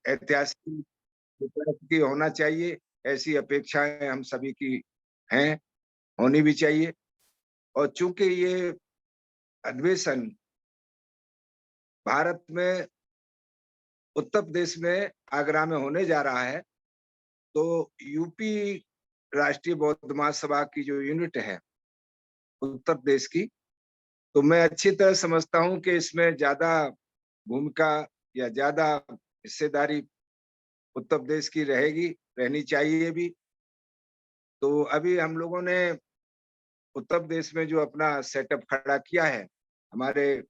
ऐतिहासिक की होना चाहिए, ऐसी अपेक्षाएं हम सभी की हैं, होनी भी चाहिए। और चूंकि ये अधिवेशन भारत में उत्तर प्रदेश में आगरा में होने जा रहा है, तो यूपी राष्ट्रीय बौद्ध महासभा की जो यूनिट है उत्तर प्रदेश की, तो मैं अच्छी तरह समझता हूं कि इसमें ज्यादा भूमिका या ज्यादा हिस्सेदारी उत्तर प्रदेश की रहेगी, रहनी चाहिए भी। तो अभी हम लोगों ने उत्तर प्रदेश में जो अपना सेटअप खड़ा किया है, हमारे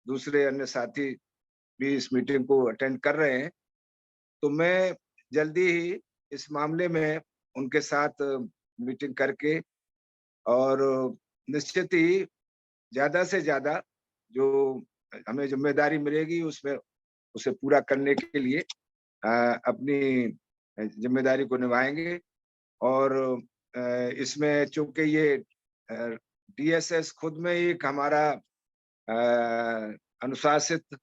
दूसरे अन्य साथी भी इस मीटिंग को अटेंड कर रहे हैं, तो मैं जल्दी ही इस मामले में उनके साथ मीटिंग करके और निश्चित ही ज्यादा से ज्यादा जो हमें जिम्मेदारी मिलेगी उसमें उसे पूरा करने के लिए अपनी जिम्मेदारी को निभाएंगे। और इसमें चूंकि ये डीएसएस खुद में एक हमारा अनुशासित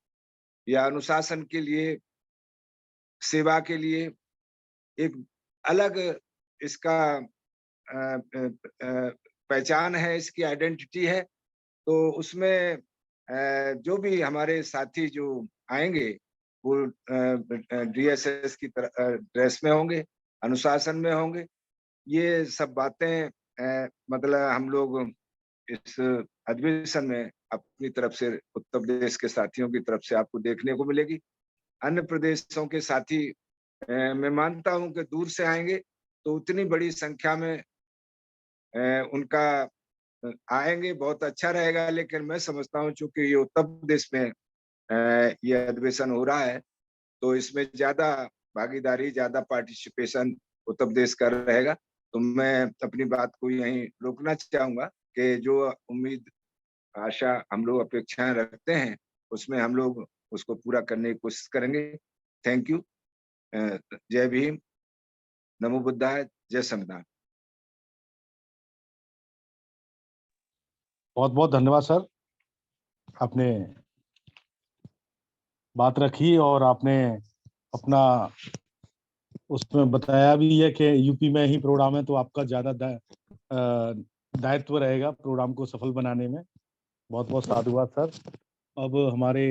या अनुशासन के लिए, सेवा के लिए एक अलग इसका पहचान है, इसकी आइडेंटिटी है। तो उसमें जो भी हमारे साथी जो आएंगे वो डीएसएस की तरह ड्रेस में होंगे, अनुशासन में होंगे। ये सब बातें मतलब हम लोग इस अधिवेशन में अपनी तरफ से उत्तर प्रदेश के साथियों की तरफ से आपको देखने को मिलेगी। अन्य प्रदेशों के साथी मैं मानता हूं कि दूर से आएंगे, तो उतनी बड़ी संख्या में उनका आएंगे, बहुत अच्छा रहेगा। लेकिन मैं समझता हूं चूंकि ये उत्तर प्रदेश में ये अधिवेशन हो रहा है, तो इसमें ज्यादा भागीदारी, ज्यादा पार्टिसिपेशन उत्तर प्रदेश का रहेगा। तो मैं अपनी बात को यहीं रोकना चाहूंगा कि जो उम्मीद, आशा, हम लोग अपेक्षाएं रखते हैं, उसमें हम लोग उसको पूरा करने की कोशिश करेंगे। Thank you. जय भीम, नमो बुद्धाय, जय संविधान। बहुत बहुत धन्यवाद सर, आपने बात रखी और आपने अपना उसमें बताया भी है कि यूपी में ही प्रोग्राम है, तो आपका ज्यादा दायित्व रहेगा प्रोग्राम को सफल बनाने में। बहुत बहुत साधुवाद सर। अब हमारे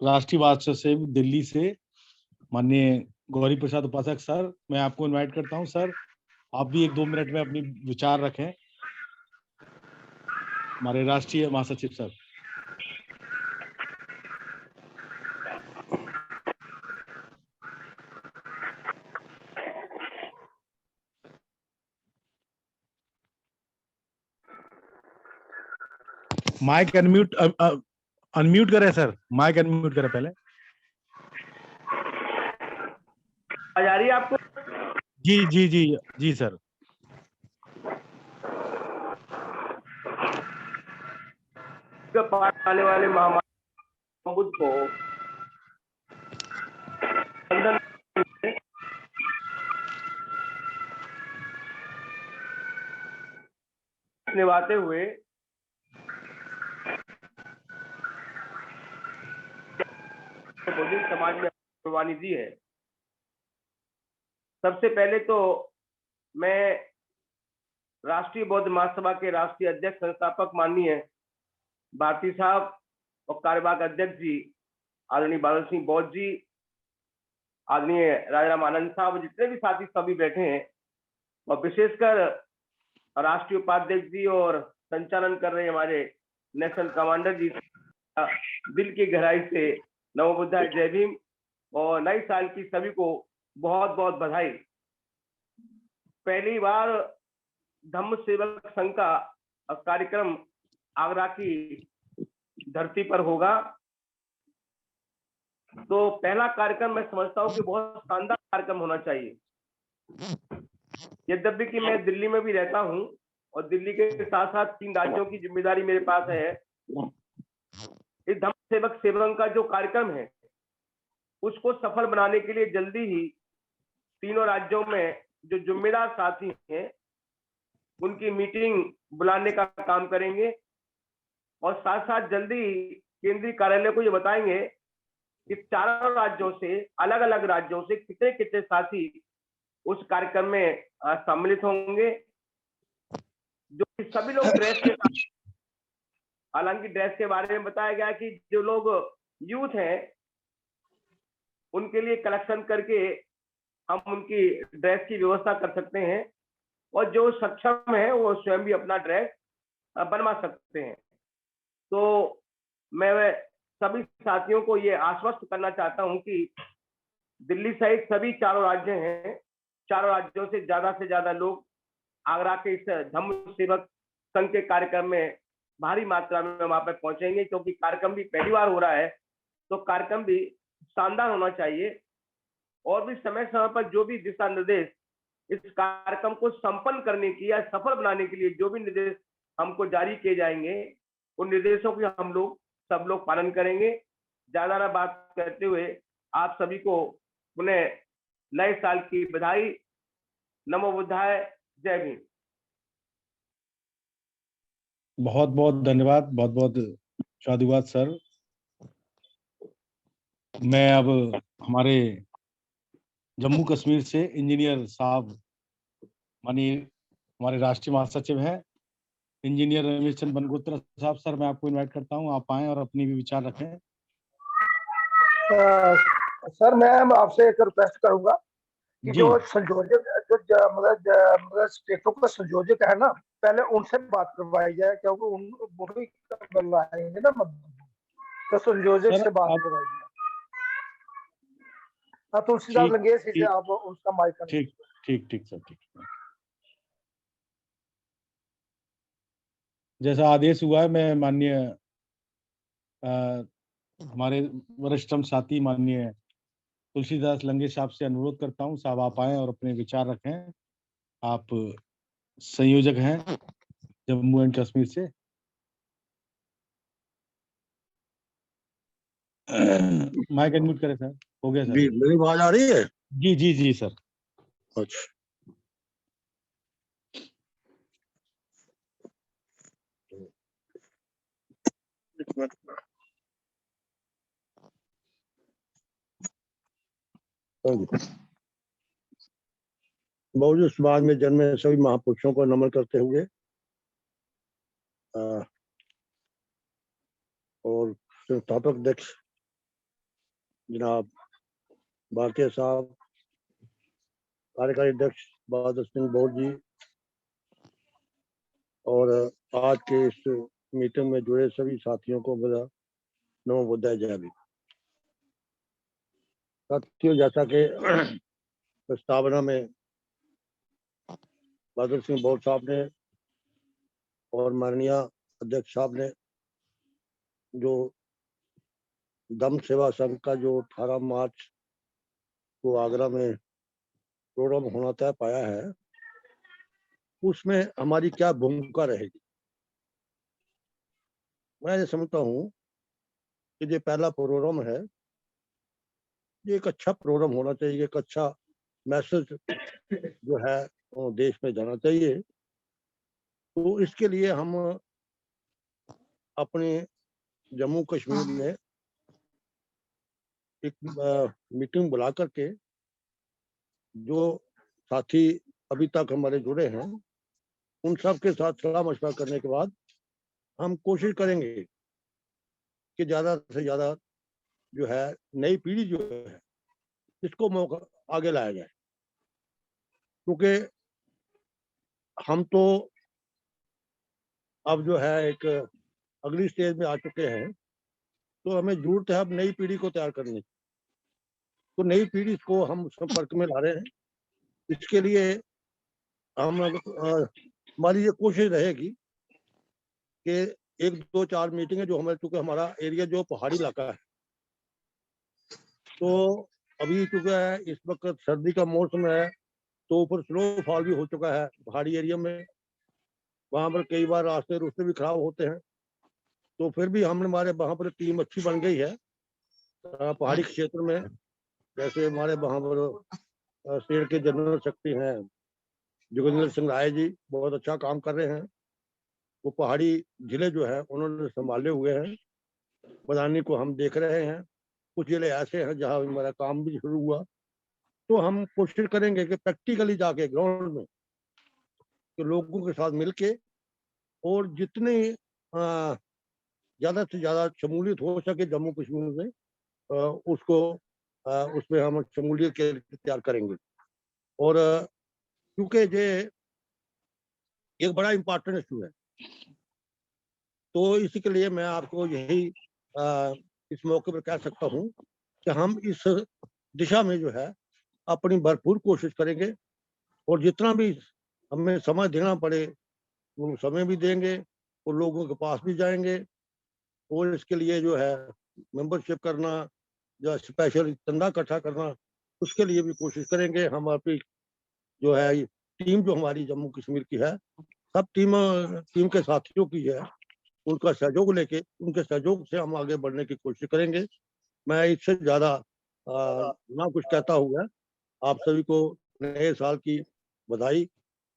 राष्ट्रीय महासचिव दिल्ली से माननीय गौरी प्रसाद उपासक सर, मैं आपको इनवाइट करता हूं। सर, आप भी 1-2 मिनट में अपनी विचार रखें। हमारे राष्ट्रीय महासचिव सर। माइक अनम्यूट करें सर, माइक अनम्यूट करें पहले। आ जा रही है आपको? जी जी जी जी सर। पाठ आने वाले महामानव बुद्ध को निभाते हुए बौद्धिक समाज में कुर्बानी दी है। सबसे पहले तो मैं राष्ट्रीय बौद्ध महासभा के राष्ट्रीय अध्यक्ष संस्थापक माननीय भारती साहब और कार्यवाहक अध्यक्ष जी आदरणीय बादल सिंह बौद्ध जी, आदरणीय राजाराम आनंद साहब, जितने भी साथी सभी बैठे हैं, और विशेषकर राष्ट्रीय उपाध्यक्ष जी और संचालन कर रहे हमारे नेशनल कमांडर जी, दिल की गहराई से नमो बुद्धाय, जय भीम, और नए साल की सभी को बहुत बहुत बधाई। पहली बार धम्म सेवक संघ का कार्यक्रम आगरा की धरती पर होगा, तो पहला कार्यक्रम मैं समझता हूं कि बहुत शानदार कार्यक्रम होना चाहिए। यद्यपि कि मैं दिल्ली में भी रहता हूं और दिल्ली के साथ साथ 3 राज्यों की जिम्मेदारी मेरे पास है। इस धम्म सेवक सेवन का जो कार्यक्रम है उसको सफल बनाने के लिए जल्दी ही तीनों राज्यों में जो जिम्मेदार साथी हैं उनकी मीटिंग बुलाने का काम करेंगे, और साथ साथ जल्दी केंद्रीय कार्यालय को ये बताएंगे कि चारों राज्यों से, अलग अलग राज्यों से कितने कितने साथी उस कार्यक्रम में सम्मिलित होंगे, जो कि सभी लोग ड्रेस के साथ, हालांकि ड्रेस के बारे में बताया गया कि जो लोग यूथ हैं उनके लिए कलेक्शन करके हम उनकी ड्रेस की व्यवस्था कर सकते हैं, और जो सक्षम है वो स्वयं भी अपना ड्रेस बनवा सकते हैं। तो मैं सभी साथियों को ये आश्वस्त करना चाहता हूं कि दिल्ली सहित सभी चारों राज्य हैं, चारों राज्यों से ज्यादा लोग आगरा के इस धम्म सेवक संघ के कार्यक्रम में भारी मात्रा में वहां पर पहुंचेंगे, क्योंकि कार्यक्रम भी पहली बार हो रहा है, तो कार्यक्रम भी शानदार होना चाहिए। और भी समय समय पर जो भी दिशा निर्देश इस कार्यक्रम को संपन्न करने की या सफल बनाने के लिए जो भी निर्देश हमको जारी किए जाएंगे, उन निर्देशों की हम लोग सब लोग पालन करेंगे। ज्यादा ना बात करते हुए आप सभी को पुनः नए साल की बधाई। नमो बुद्धाय, जय भीम। बहुत बहुत धन्यवाद, बहुत बहुत साधुवाद सर। मैं अब हमारे जम्मू कश्मीर से इंजीनियर साहब, माननीय हमारे राष्ट्रीय महासचिव हैं इंजीनियर रमेश चंद बनगोत्रा साहब, सर मैं आपको इनवाइट करता हूं, आप आएं और अपनी भी विचार रखें। सर मैं आपसे एक रिक्वेस्ट करूंगा कि जो संयोजक मतलब स्टेटों का संयोजक है ना, पहले उनसे बात करवाई जाए, क्योंकि वो भी बनवाएंगे ना, तो संयोजक से बात करवाई जाए। हाँ, तुलसीदास लंगेश से आप उसका माइक। ठीक ठीक ठीक सर, ठीक। जैसा आदेश हुआ है, मैं माननीय हमारे वरिष्ठतम साथी माननीय तुलसीदास लंगेश साहब से अनुरोध करता हूं, साहब आप आएं और अपने विचार रखें। आप संयोजक हैं जम्मू एंड कश्मीर से। माइक अनम्यूट करें सर। हो गया सर जी, मेरी आवाज आ रही है? जी जी जी सर। अच्छा, बहुजन समाज में जन्मे सभी महापुरुषों को नमन करते हुए और संस्थापक अध्यक्ष जनाब भारतीय साहब, कार्यकारी अध्यक्ष बहादुर सिंह बौर जी, और आज के इस मीटिंग में जुड़े सभी साथियों को मेरा नमो बुद्धाय, जय भीम। साथियों, जैसा कि प्रस्तावना में बहादुर सिंह बौर साहब ने और माननीय अध्यक्ष साहब ने जो धम्म सेवा संघ का जो 18 मार्च को आगरा में प्रोग्राम होना तय पाया है, उसमें हमारी क्या भूमिका रहेगी। मैं ये समझता हूँ कि जो पहला प्रोग्राम है, ये एक अच्छा प्रोग्राम होना चाहिए, एक अच्छा मैसेज जो है वो देश में जाना चाहिए। तो इसके लिए हम अपने जम्मू कश्मीर में एक मीटिंग बुला करके जो साथी अभी तक हमारे जुड़े हैं उन सब के साथ सलाह मशवरा करने के बाद हम कोशिश करेंगे कि ज्यादा से ज्यादा जो है नई पीढ़ी जो है इसको मौका आगे लाया जाए, क्योंकि हम तो अब जो है एक अगली स्टेज में आ चुके हैं, तो हमें जरूरत है अब नई पीढ़ी को तैयार करने की। तो नई पीढ़ी को हम संपर्क में ला रहे हैं। इसके लिए हम हमारी ये कोशिश रहेगी कि 1, 2, 4 मीटिंगें जो हमारे, चूंकि हमारा एरिया जो पहाड़ी इलाका है, तो अभी चूंकि इस वक्त सर्दी का मौसम है, तो ऊपर स्नोफॉल भी हो चुका है पहाड़ी एरिया में, वहां पर कई बार रास्ते भी खराब होते हैं। तो फिर भी हमने हमारे वहां पर टीम अच्छी बन गई है पहाड़ी क्षेत्र में। जैसे हमारे वहां पर शेर के जनरल सेक्रेटरी हैं जोगिंदर सिंह राय जी, बहुत अच्छा काम कर रहे हैं। वो पहाड़ी जिले जो है उन्होंने संभाले हुए हैं। बनाने को हम देख रहे हैं। कुछ जिले ऐसे हैं जहाँ हमारा काम भी शुरू हुआ, तो हम कोशिश करेंगे कि प्रैक्टिकली जाके ग्राउंड में कि लोगों के साथ मिलके और जितने ज्यादा से ज्यादा शमूलियत हो सके जम्मू कश्मीर में उसको उसमें हम शमूलियत के तैयार करेंगे। और क्योंकि ये एक बड़ा इम्पोर्टेंट इशू है, तो इसी के लिए मैं आपको यही इस मौके पर कह सकता हूँ कि हम इस दिशा में जो है अपनी भरपूर कोशिश करेंगे और जितना भी हमें समय देना पड़े वो समय भी देंगे और लोगों के पास भी जाएंगे और इसके लिए जो है मेंबरशिप करना या स्पेशल चंदा इकट्ठा करना उसके लिए भी कोशिश करेंगे। हम अपनी जो है टीम जो हमारी जम्मू कश्मीर की है सब टीम के साथियों की है, उनका सहयोग लेके उनके सहयोग से हम आगे बढ़ने की कोशिश करेंगे। मैं इससे ज्यादा ना कुछ कहता हुआ आप सभी को नए साल की बधाई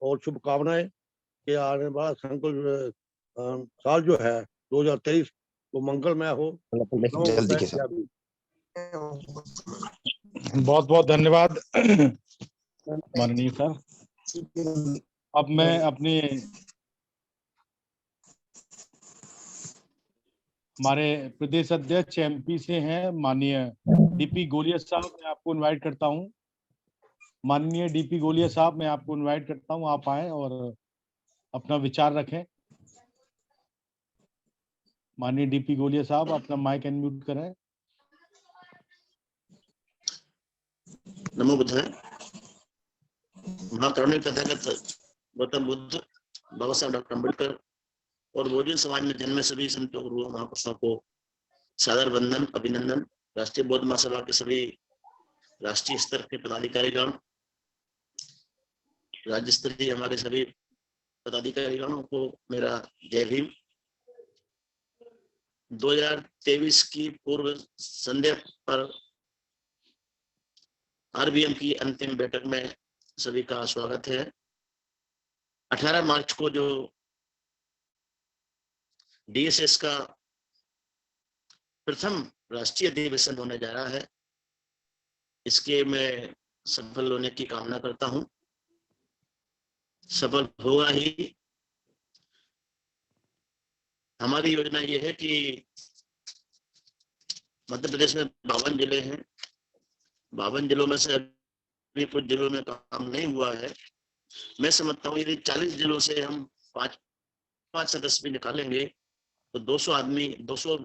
और शुभकामनाएं कि आने वाला संकल्प साल जो है 2023 वो मंगलमय हो। जल्दी के साथ बहुत बहुत धन्यवाद माननीय सर। अब मैं अपने हमारे प्रदेश अध्यक्ष एमपी से हैं माननीय डीपी गोलिया साहब, मैं आपको इनवाइट करता हूं। माननीय डीपी गोलिया साहब, मैं आपको इनवाइट करता हूं, आप आए और अपना विचार रखें। माननीय डीपी गोलिया साहब, अपना माइक अनम्यूट करें। नमो बुद्धाय। महाकरुणिक तथागत गौतम बुद्ध, बाबा साहब डॉक्टर अम्बेडकर और बहुजन समाज में जन्मे सभी संतों गुरुओं महापुरुषों को सादर वंदन, अभिनंदन। राष्ट्रीय बौद्ध महासभा के सभी राष्ट्रीय स्तर के पदाधिकारीगण, राज्य स्तरीय हमारे सभी पदाधिकारीगणों को मेरा जय भीम। 2023 की पूर्व संध्या पर आरबीएम की अंतिम बैठक में सभी का स्वागत है। 18 मार्च को जो डीएसएस का प्रथम राष्ट्रीय अधिवेशन होने जा रहा है, इसके मैं सफल होने की कामना करता हूं। सफल होगा ही। हमारी योजना ये है कि मध्य प्रदेश में 52 जिले हैं। 52 जिलों में से अभी कुछ जिलों में काम नहीं हुआ है। मैं समझता हूँ यदि 40 जिलों से हम पांच सदस्य भी निकालेंगे तो 200 आदमी, 200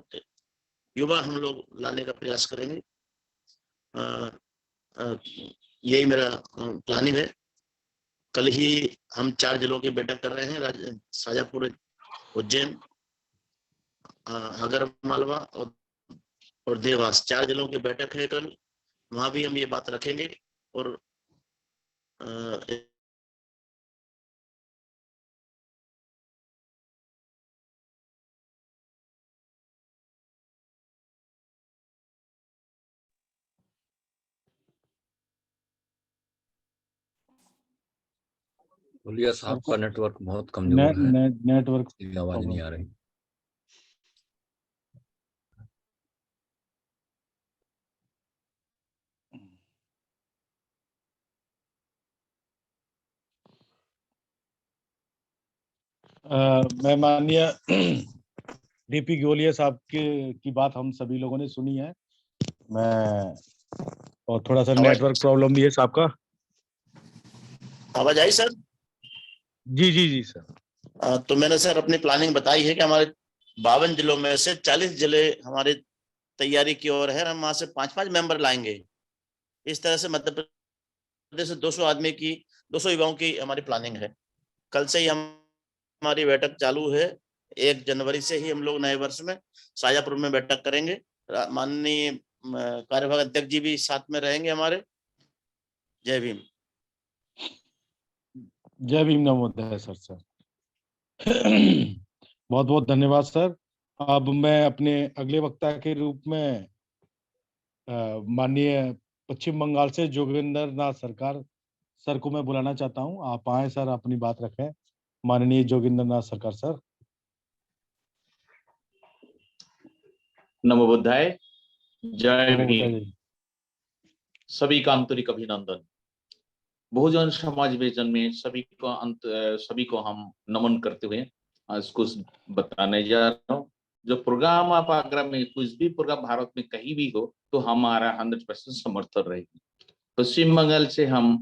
युवा हम लोग लाने का प्रयास करेंगे। यही मेरा प्लानिंग है। कल ही हम 4 जिलों की बैठक कर रहे हैं, शाजापुर, उज्जैन, आगर मालवा और देवास। 4 जिलों की बैठक है कल। वहां भी हम ये बात रखेंगे और गोलिया साहब का नेटवर्क बहुत कमजोर है, नेटवर्क आवाज नहीं आ रही। मैं माननीय डीपी गोलिया साहब की बात हम सभी लोगों ने सुनी है। मैं और थोड़ा सा नेटवर्क प्रॉब्लम भी है साहब का। आवाज आई सर? जी जी जी सर। तो मैंने सर अपनी प्लानिंग बताई है कि हमारे 52 जिलों में से 40 जिले हमारे तैयारी की ओर है। हम वहां से 5-5 मेंबर लाएंगे। इस तरह से मध्य प्रदेश से 200 आदमी की, 200 युवाओं की हमारी प्लानिंग है। कल से ही हमारी बैठक चालू है। 1 जनवरी से ही हम लोग नए वर्ष में शाजापुर में बैठक करेंगे। माननीय कार्यवाहक अध्यक्ष जी भी साथ में रहेंगे हमारे। जय भीम। जय भीम। नमोदय सर। बहुत बहुत धन्यवाद सर। अब मैं अपने अगले वक्ता के रूप में माननीय पश्चिम बंगाल से जोगिंदर नाथ सरकार सर को मैं बुलाना चाहता हूं। आप आए सर, अपनी बात रखें। माननीय जोगिंदर नाथ सरकार सर। नमो बुद्धाय, जय नमो भीम। बुद्धाय। सभी का आंतरिक अभिनंदन। बहुजन समाज में जन्मे सभी को हम नमन करते हुए आज कुछ बताने जा रहा हूँ। जो प्रोग्राम आप आगरा में कुछ भी प्रोग्राम भारत में कहीं भी हो तो हमारा 100% समर्थन रहेगी। पश्चिम बंगाल से हम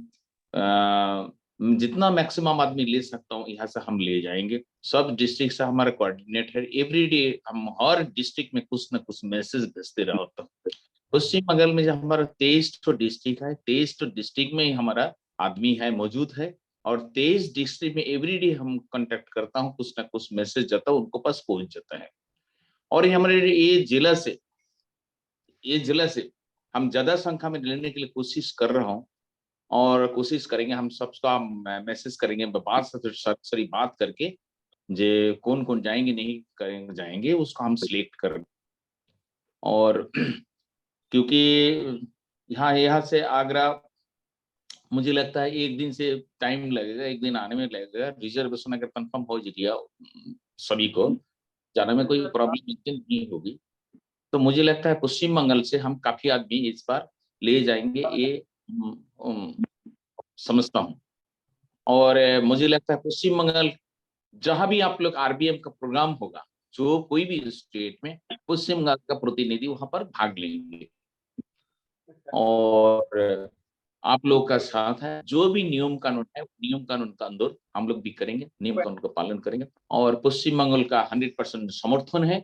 जितना मैक्सिमम आदमी ले सकता हूँ यहाँ से हम ले जाएंगे। सब डिस्ट्रिक्ट से हमारा कोऑर्डिनेट है। एवरीडे हम हर डिस्ट्रिक्ट में कुछ ना कुछ मैसेज भेजते रहता हूँ। पश्चिम बंगाल में जो हमारा 23 डिस्ट्रिक्ट है, 23 डिस्ट्रिक्ट में हमारा आदमी है मौजूद है और 23 डिस्ट्रिक्ट में एवरीडे हम कांटेक्ट करता हूँ, कुछ ना कुछ मैसेज जाता है उनको पास पहुंच जाता है। और ये हमारे ये जिला से हम ज्यादा संख्या में लेने के लिए कोशिश कर रहा हूँ और कोशिश करेंगे। हम सबका मैसेज करेंगे, सारी बात करके जे कौन कौन जाएंगे नहीं करेंगे जाएंगे उसको हम सिलेक्ट करेंगे। और क्योंकि यहाँ से आगरा मुझे लगता है एक दिन से टाइम लगेगा, एक दिन आने में लगेगा। रिजर्वेशन अगर कंफर्म हो गया सभी को जाने में कोई प्रॉब्लम नहीं होगी तो मुझे लगता है पश्चिम बंगाल से हम काफी आदमी इस बार ले जाएंगे, ये समझता हूँ। और मुझे लगता है पश्चिम बंगाल जहां भी आप लोग आरबीएम का प्रोग्राम होगा, जो कोई भी स्टेट में पश्चिम बंगाल का प्रतिनिधि वहां पर भाग लेंगे और आप लोग का साथ है। जो भी नियम कानून है नियम कानून का अंदर हम लोग भी करेंगे, नियम कानून का पालन करेंगे और पश्चिम बंगाल का 100% समर्थन है।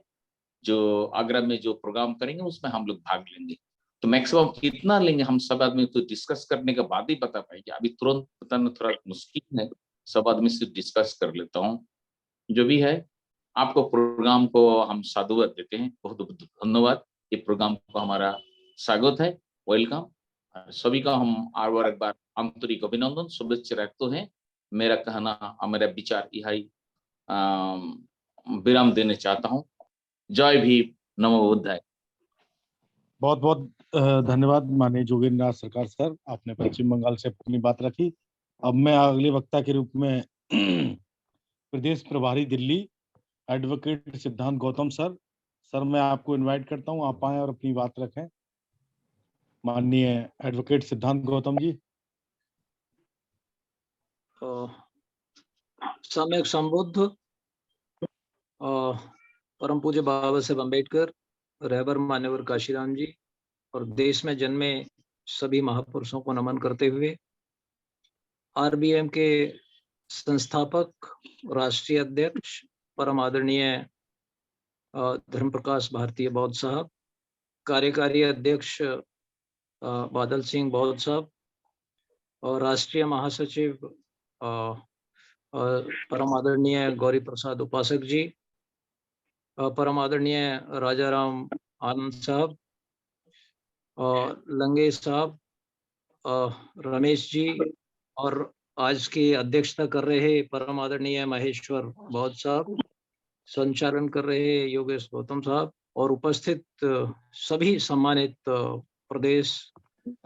जो आगरा में जो प्रोग्राम करेंगे उसमें हम लोग भाग लेंगे। तो मैक्सिमम कितना लेंगे हम सब आदमी तो डिस्कस करने के बाद ही बता पाएंगे। अभी तुरंत बताना थोड़ा मुश्किल है, सब आदमी से डिस्कस कर लेता हूँ। जो भी है आपको प्रोग्राम को हम साधुवाद देते हैं, बहुत बहुत धन्यवाद। ये प्रोग्राम को हमारा स्वागत है, वेलकम। सभी का हम और एक बार आंतरिक अभिनंदन शुभेच्छा रखते हैं। मेरा कहना मेरा विचार यही विराम देने चाहता हूँ। जय भीम, नमो बुद्धाय। बहुत बहुत धन्यवाद माननीय जोगेंद्र नाथ सरकार सर, आपने पश्चिम बंगाल से अपनी बात रखी। अब मैं अगले वक्ता के रूप में प्रदेश प्रभारी दिल्ली एडवोकेट सिद्धांत गौतम सर मैं आपको इनवाइट करता हूं, आप आए और अपनी बात रखें। माननीय एडवोकेट सिद्धांत गौतम जी। सम्यक संबुद्ध परम पूज्य बाबा साहेब अम्बेडकर, रहबर मान्यवर काशीराम जी और देश में जन्मे सभी महापुरुषों को नमन करते हुए आरबीएम के संस्थापक राष्ट्रीय अध्यक्ष परम आदरणीय धर्म प्रकाश भारतीय बौद्ध साहब, कार्यकारी अध्यक्ष बादल सिंह बौद्ध साहब और राष्ट्रीय महासचिव परम आदरणीय गौरी प्रसाद उपासक जी, परम आदरणीय राजाराम आनंद साहब, लंगेश साहब, रमेश जी और आज की अध्यक्षता कर रहे परम आदरणीय महेश्वर बौद्ध साहब, संचालन कर रहे योगेश गौतम साहब और उपस्थित सभी सम्मानित प्रदेश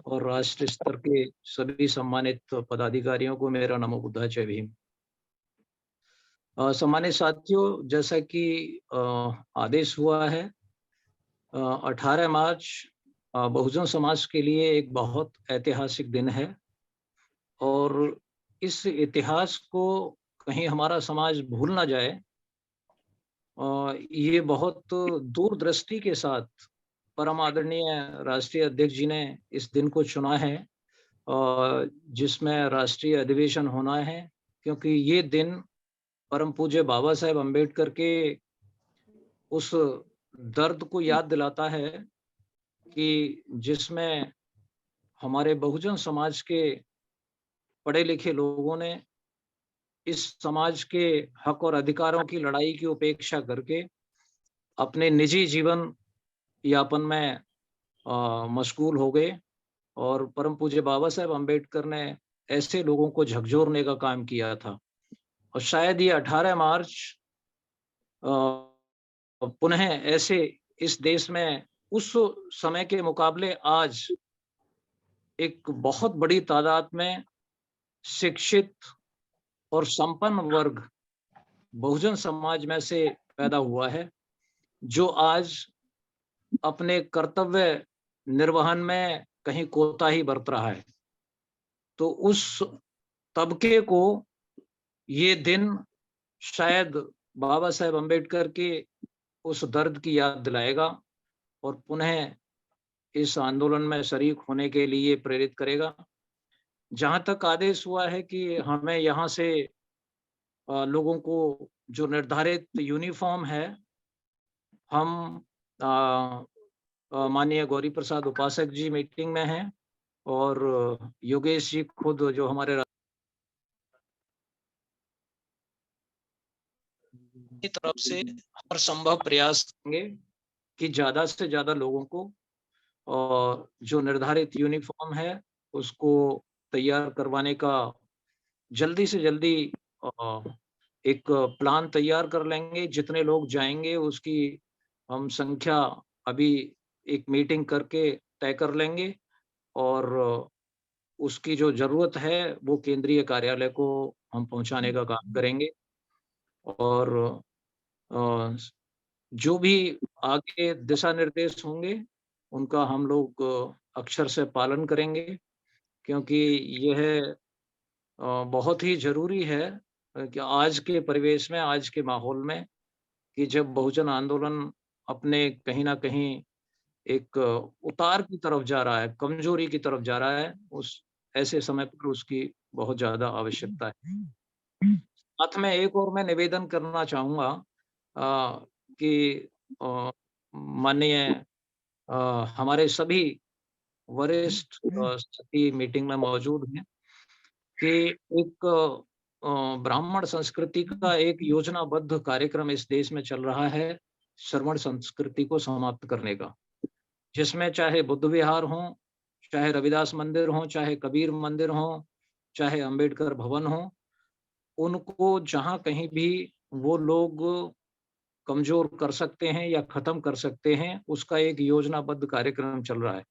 और राष्ट्रीय स्तर के सभी सम्मानित पदाधिकारियों को मेरा नमो बुद्धाय, जय भीम। सम्मानित साथियों, जैसा कि आदेश हुआ है 18 मार्च बहुजन समाज के लिए एक बहुत ऐतिहासिक दिन है और इस इतिहास को कहीं हमारा समाज भूल ना जाए। ये बहुत दूरदृष्टि के साथ परम आदरणीय राष्ट्रीय अध्यक्ष जी ने इस दिन को चुना है जिसमें राष्ट्रीय अधिवेशन होना है, क्योंकि ये दिन परम पूज्य बाबा साहेब अम्बेडकर के उस दर्द को याद दिलाता है कि जिसमें हमारे बहुजन समाज के पढ़े लिखे लोगों ने इस समाज के हक और अधिकारों की लड़ाई की उपेक्षा करके अपने निजी जीवन यापन में मशगूल हो गए और परम पूज्य बाबा साहेब अम्बेडकर ने ऐसे लोगों को झकझोरने का काम किया था। और शायद ये 18 मार्च पुनः ऐसे इस देश में उस समय के मुकाबले आज एक बहुत बड़ी तादाद में शिक्षित और संपन्न वर्ग बहुजन समाज में से पैदा हुआ है, जो आज अपने कर्तव्य निर्वहन में कहीं कोताही बरत रहा है, तो उस तबके को ये दिन शायद बाबा साहेब अम्बेडकर के उस दर्द की याद दिलाएगा और पुनः इस आंदोलन में शरीक होने के लिए प्रेरित करेगा। जहाँ तक आदेश हुआ है कि हमें यहाँ से लोगों को जो निर्धारित यूनिफॉर्म है, हम माननीय गौरी प्रसाद उपासक जी मीटिंग में हैं और योगेश जी खुद जो हमारे की तरफ से हर संभव प्रयास करेंगे कि ज्यादा से ज्यादा लोगों को और जो निर्धारित यूनिफॉर्म है उसको तैयार करवाने का जल्दी से जल्दी एक प्लान तैयार कर लेंगे। जितने लोग जाएंगे उसकी हम संख्या अभी एक मीटिंग करके तय कर लेंगे और उसकी जो जरूरत है वो केंद्रीय कार्यालय को हम पहुंचाने का काम करेंगे और जो भी आगे दिशा निर्देश होंगे उनका हम लोग अक्षर से पालन करेंगे, क्योंकि यह बहुत ही जरूरी है कि आज के परिवेश में, आज के माहौल में, कि जब बहुजन आंदोलन अपने कहीं ना कहीं एक उतार की तरफ जा रहा है, कमजोरी की तरफ जा रहा है, उस ऐसे समय पर उसकी बहुत ज्यादा आवश्यकता है। साथ में एक और मैं निवेदन करना चाहूंगा कि माननीय हमारे सभी वरिष्ठ साथी मीटिंग में मौजूद हैं कि एक ब्राह्मण संस्कृति का एक योजनाबद्ध कार्यक्रम इस देश में चल रहा है श्रवण संस्कृति को समाप्त करने का, जिसमें चाहे बुद्ध विहार हो, चाहे रविदास मंदिर हो, चाहे कबीर मंदिर हो, चाहे अंबेडकर भवन हो, उनको जहां कहीं भी वो लोग कमजोर कर सकते हैं या खत्म कर सकते हैं, उसका एक योजनाबद्ध कार्यक्रम चल रहा है।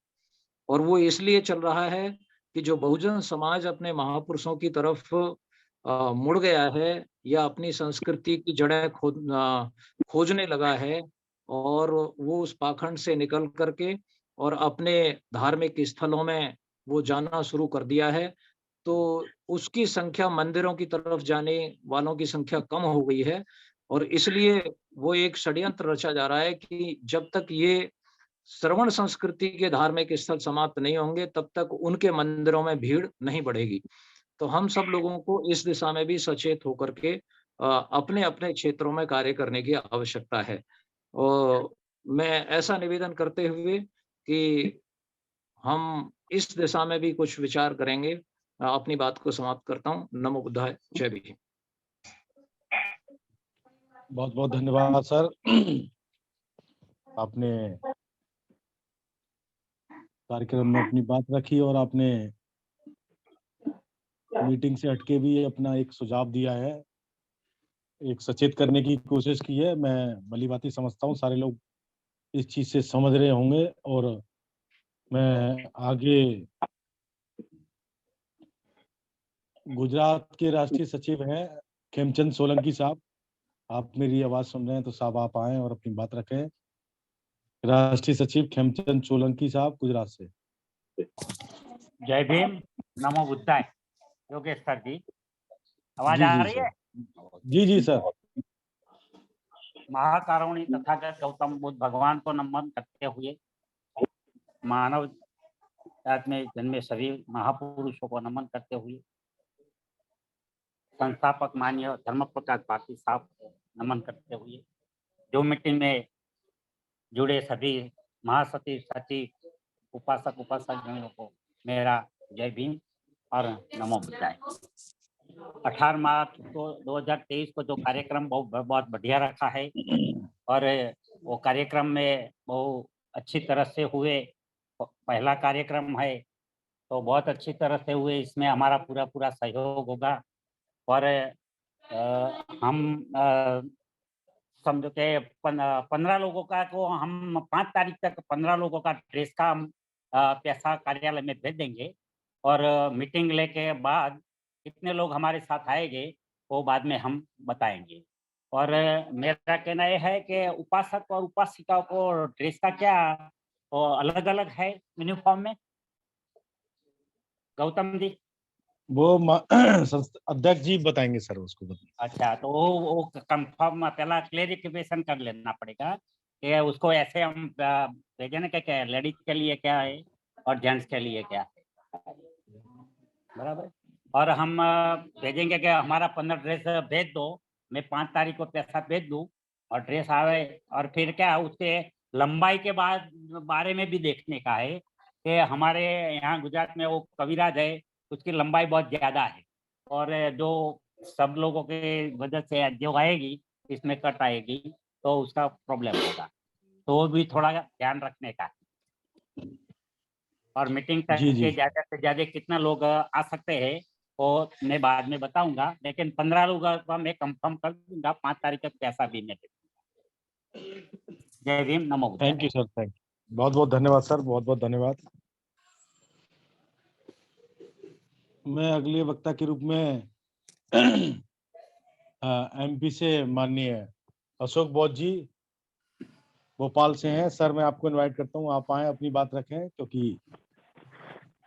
और वो इसलिए चल रहा है कि जो बहुजन समाज अपने महापुरुषों की तरफ मुड़ गया है या अपनी संस्कृति की जड़ें खोजने लगा है और वो उस पाखंड से निकल करके और अपने धार्मिक स्थलों में वो जाना शुरू कर दिया है, तो उसकी संख्या, मंदिरों की तरफ जाने वालों की संख्या कम हो गई है और इसलिए वो एक षड्यंत्र रचा जा रहा है कि जब तक ये श्रवण संस्कृति के धार्मिक स्थल समाप्त नहीं होंगे तब तक उनके मंदिरों में भीड़ नहीं बढ़ेगी। तो हम सब लोगों को इस दिशा में भी सचेत होकर के अपने अपने क्षेत्रों में कार्य करने की आवश्यकता है। और मैं ऐसा निवेदन करते हुए कि हम इस दिशा में भी कुछ विचार करेंगे, अपनी बात को समाप्त करता हूँ। नमो बुद्धाय, जय भीम। बहुत बहुत धन्यवाद सर, आपने कार्यक्रम में अपनी बात रखी और आपने मीटिंग से हटके भी अपना एक सुझाव दिया है, एक सचेत करने की कोशिश की है। मैं भली बात ही समझता हूँ सारे लोग इस चीज से समझ रहे होंगे और मैं आगे गुजरात के राष्ट्रीय सचिव हैं खेमचंद सोलंकी साहब, आप मेरी आवाज सुन रहे हैं तो साहब आप आए और अपनी बात रखें। राष्ट्रीय सचिव खेमचंद सोलंकी साहब गुजरात से। जय भीम, नमो बुद्धाय। योगेश सर जी, आवाज आ रही है? जी सर। महाकारुणी तथागत गौतम बुद्ध भगवान को नमन करते हुए, मानव जात में जन्मे सभी महापुरुषों को नमन करते हुए, संस्थापक माननीय धर्म प्रकाश भारती साहब को नमन करते हुए, जो मीटिंग में जुड़े सभी महासचिव, सचिव, उपासक उपासक को मेरा जय भीम और नमो बुद्धाय। 18 मार्च को 2023 को जो कार्यक्रम बहुत बढ़िया रखा है और वो कार्यक्रम में बहुत अच्छी तरह से हुए, पहला कार्यक्रम है तो बहुत अच्छी तरह से हुए, इसमें हमारा पूरा सहयोग होगा और हम समझो के 15 लोगों का को हम 5 तारीख तक 15 लोगों का ड्रेस का हम पैसा कार्यालय में भेज देंगे और मीटिंग लेके बाद कितने लोग हमारे साथ आएंगे वो बाद में हम बताएंगे। और मेरा कहना यह है कि उपासक और उपासिका को ड्रेस का क्या अलग अलग है यूनिफॉर्म में? गौतम जी वो अध्यक्ष जी बताएंगे सर, उसको बताएंगे। अच्छा, तो वो कंफर्म पहला क्लेरिफिकेशन कर लेना पड़ेगा कि उसको ऐसे हम भेजे ना क्या लेडीज के लिए क्या है और जेंट्स के लिए क्या है, बराबर। और हम भेजेंगे कि हमारा 15 ड्रेस भेज दो, मैं 5 तारीख को पैसा भेज दूं और ड्रेस आवे। और फिर क्या उसके लंबाई के बारे में भी देखने का है कि हमारे यहाँ गुजरात में वो कविराज है, उसकी लंबाई बहुत ज्यादा है और जो सब लोगों के वजह से जो आएगी इसमें कट आएगी तो उसका प्रॉब्लम होगा, तो वो भी थोड़ा ध्यान रखने का। और मीटिंग करके ज्यादा से ज्यादा कितना लोग आ सकते हैं वो मैं बाद में बताऊंगा, लेकिन 15 लोग का मैं कंफर्म कर दूंगा। 5 तारीख तक पैसा भी मैं दे दूंगा। जय भीम, नमो बुद्धाय। Thank you sir, thank you, बहुत बहुत धन्यवाद सर, बहुत बहुत धन्यवाद। मैं अगले वक्ता के रूप में एमपी से माननीय अशोक बौद्ध जी भोपाल से हैं। सर मैं आपको इनवाइट करता हूँ, आप आए, अपनी बात रखें, क्योंकि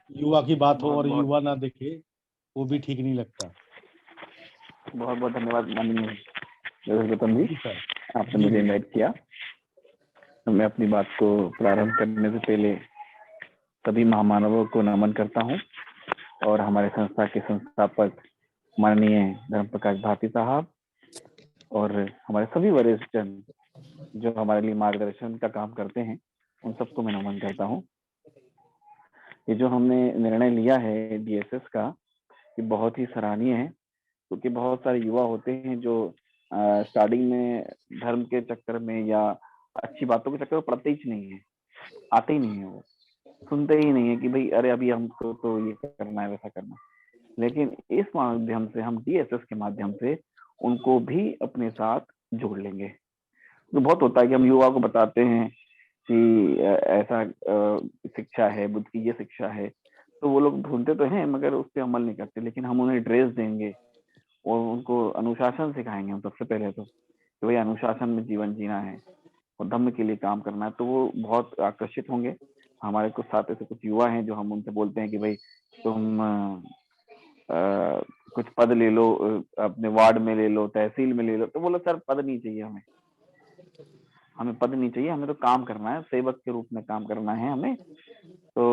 युवा की बात हो और युवा ना देखे वो भी ठीक नहीं लगता। बहुत बहुत धन्यवाद माननीय गौतम जी, आपने मुझे इनवाइट किया। तो मैं अपनी बात को प्रारंभ करने से पहले सभी महामानवों को नमन करता हूं और हमारे संस्था के संस्थापक माननीय धर्म प्रकाश भारती साहब और हमारे सभी वरिष्ठ जन जो हमारे लिए मार्गदर्शन का काम करते हैं, उन सबको मैं नमन करता हूं। ये जो हमने निर्णय लिया है डीएसएस का, ये बहुत ही सराहनीय है, क्योंकि बहुत सारे युवा होते हैं जो स्टार्टिंग में धर्म के चक्कर में या अच्छी बातों के चक्कर में पड़ते ही नहीं है, आते ही नहीं है, वो सुनते ही नहीं है कि भाई अरे अभी हमको तो ये करना है, वैसा करना। लेकिन इस माध्यम से, हम डीएसएस के माध्यम से उनको भी अपने साथ जोड़ लेंगे। तो बहुत होता है कि हम युवा को बताते हैं कि ऐसा शिक्षा है, बुद्ध की ये शिक्षा है, तो वो लोग ढूंढते तो हैं मगर उस पर अमल नहीं करते। लेकिन हम उन्हें ड्रेस देंगे और उनको अनुशासन सिखाएंगे हम सबसे पहले तो, कि भाई अनुशासन में जीवन जीना है और धम्म के लिए काम करना है, तो वो बहुत आकर्षित होंगे। हमारे कुछ साथ ऐसे कुछ युवा हैं जो हम उनसे बोलते हैं कि भाई तुम कुछ पद ले लो, अपने वार्ड में ले लो, तहसील में ले लो, तो बोलो सर पद नहीं चाहिए हमें पद नहीं चाहिए, हमें तो काम करना है, सेवक के रूप में काम करना है हमें। तो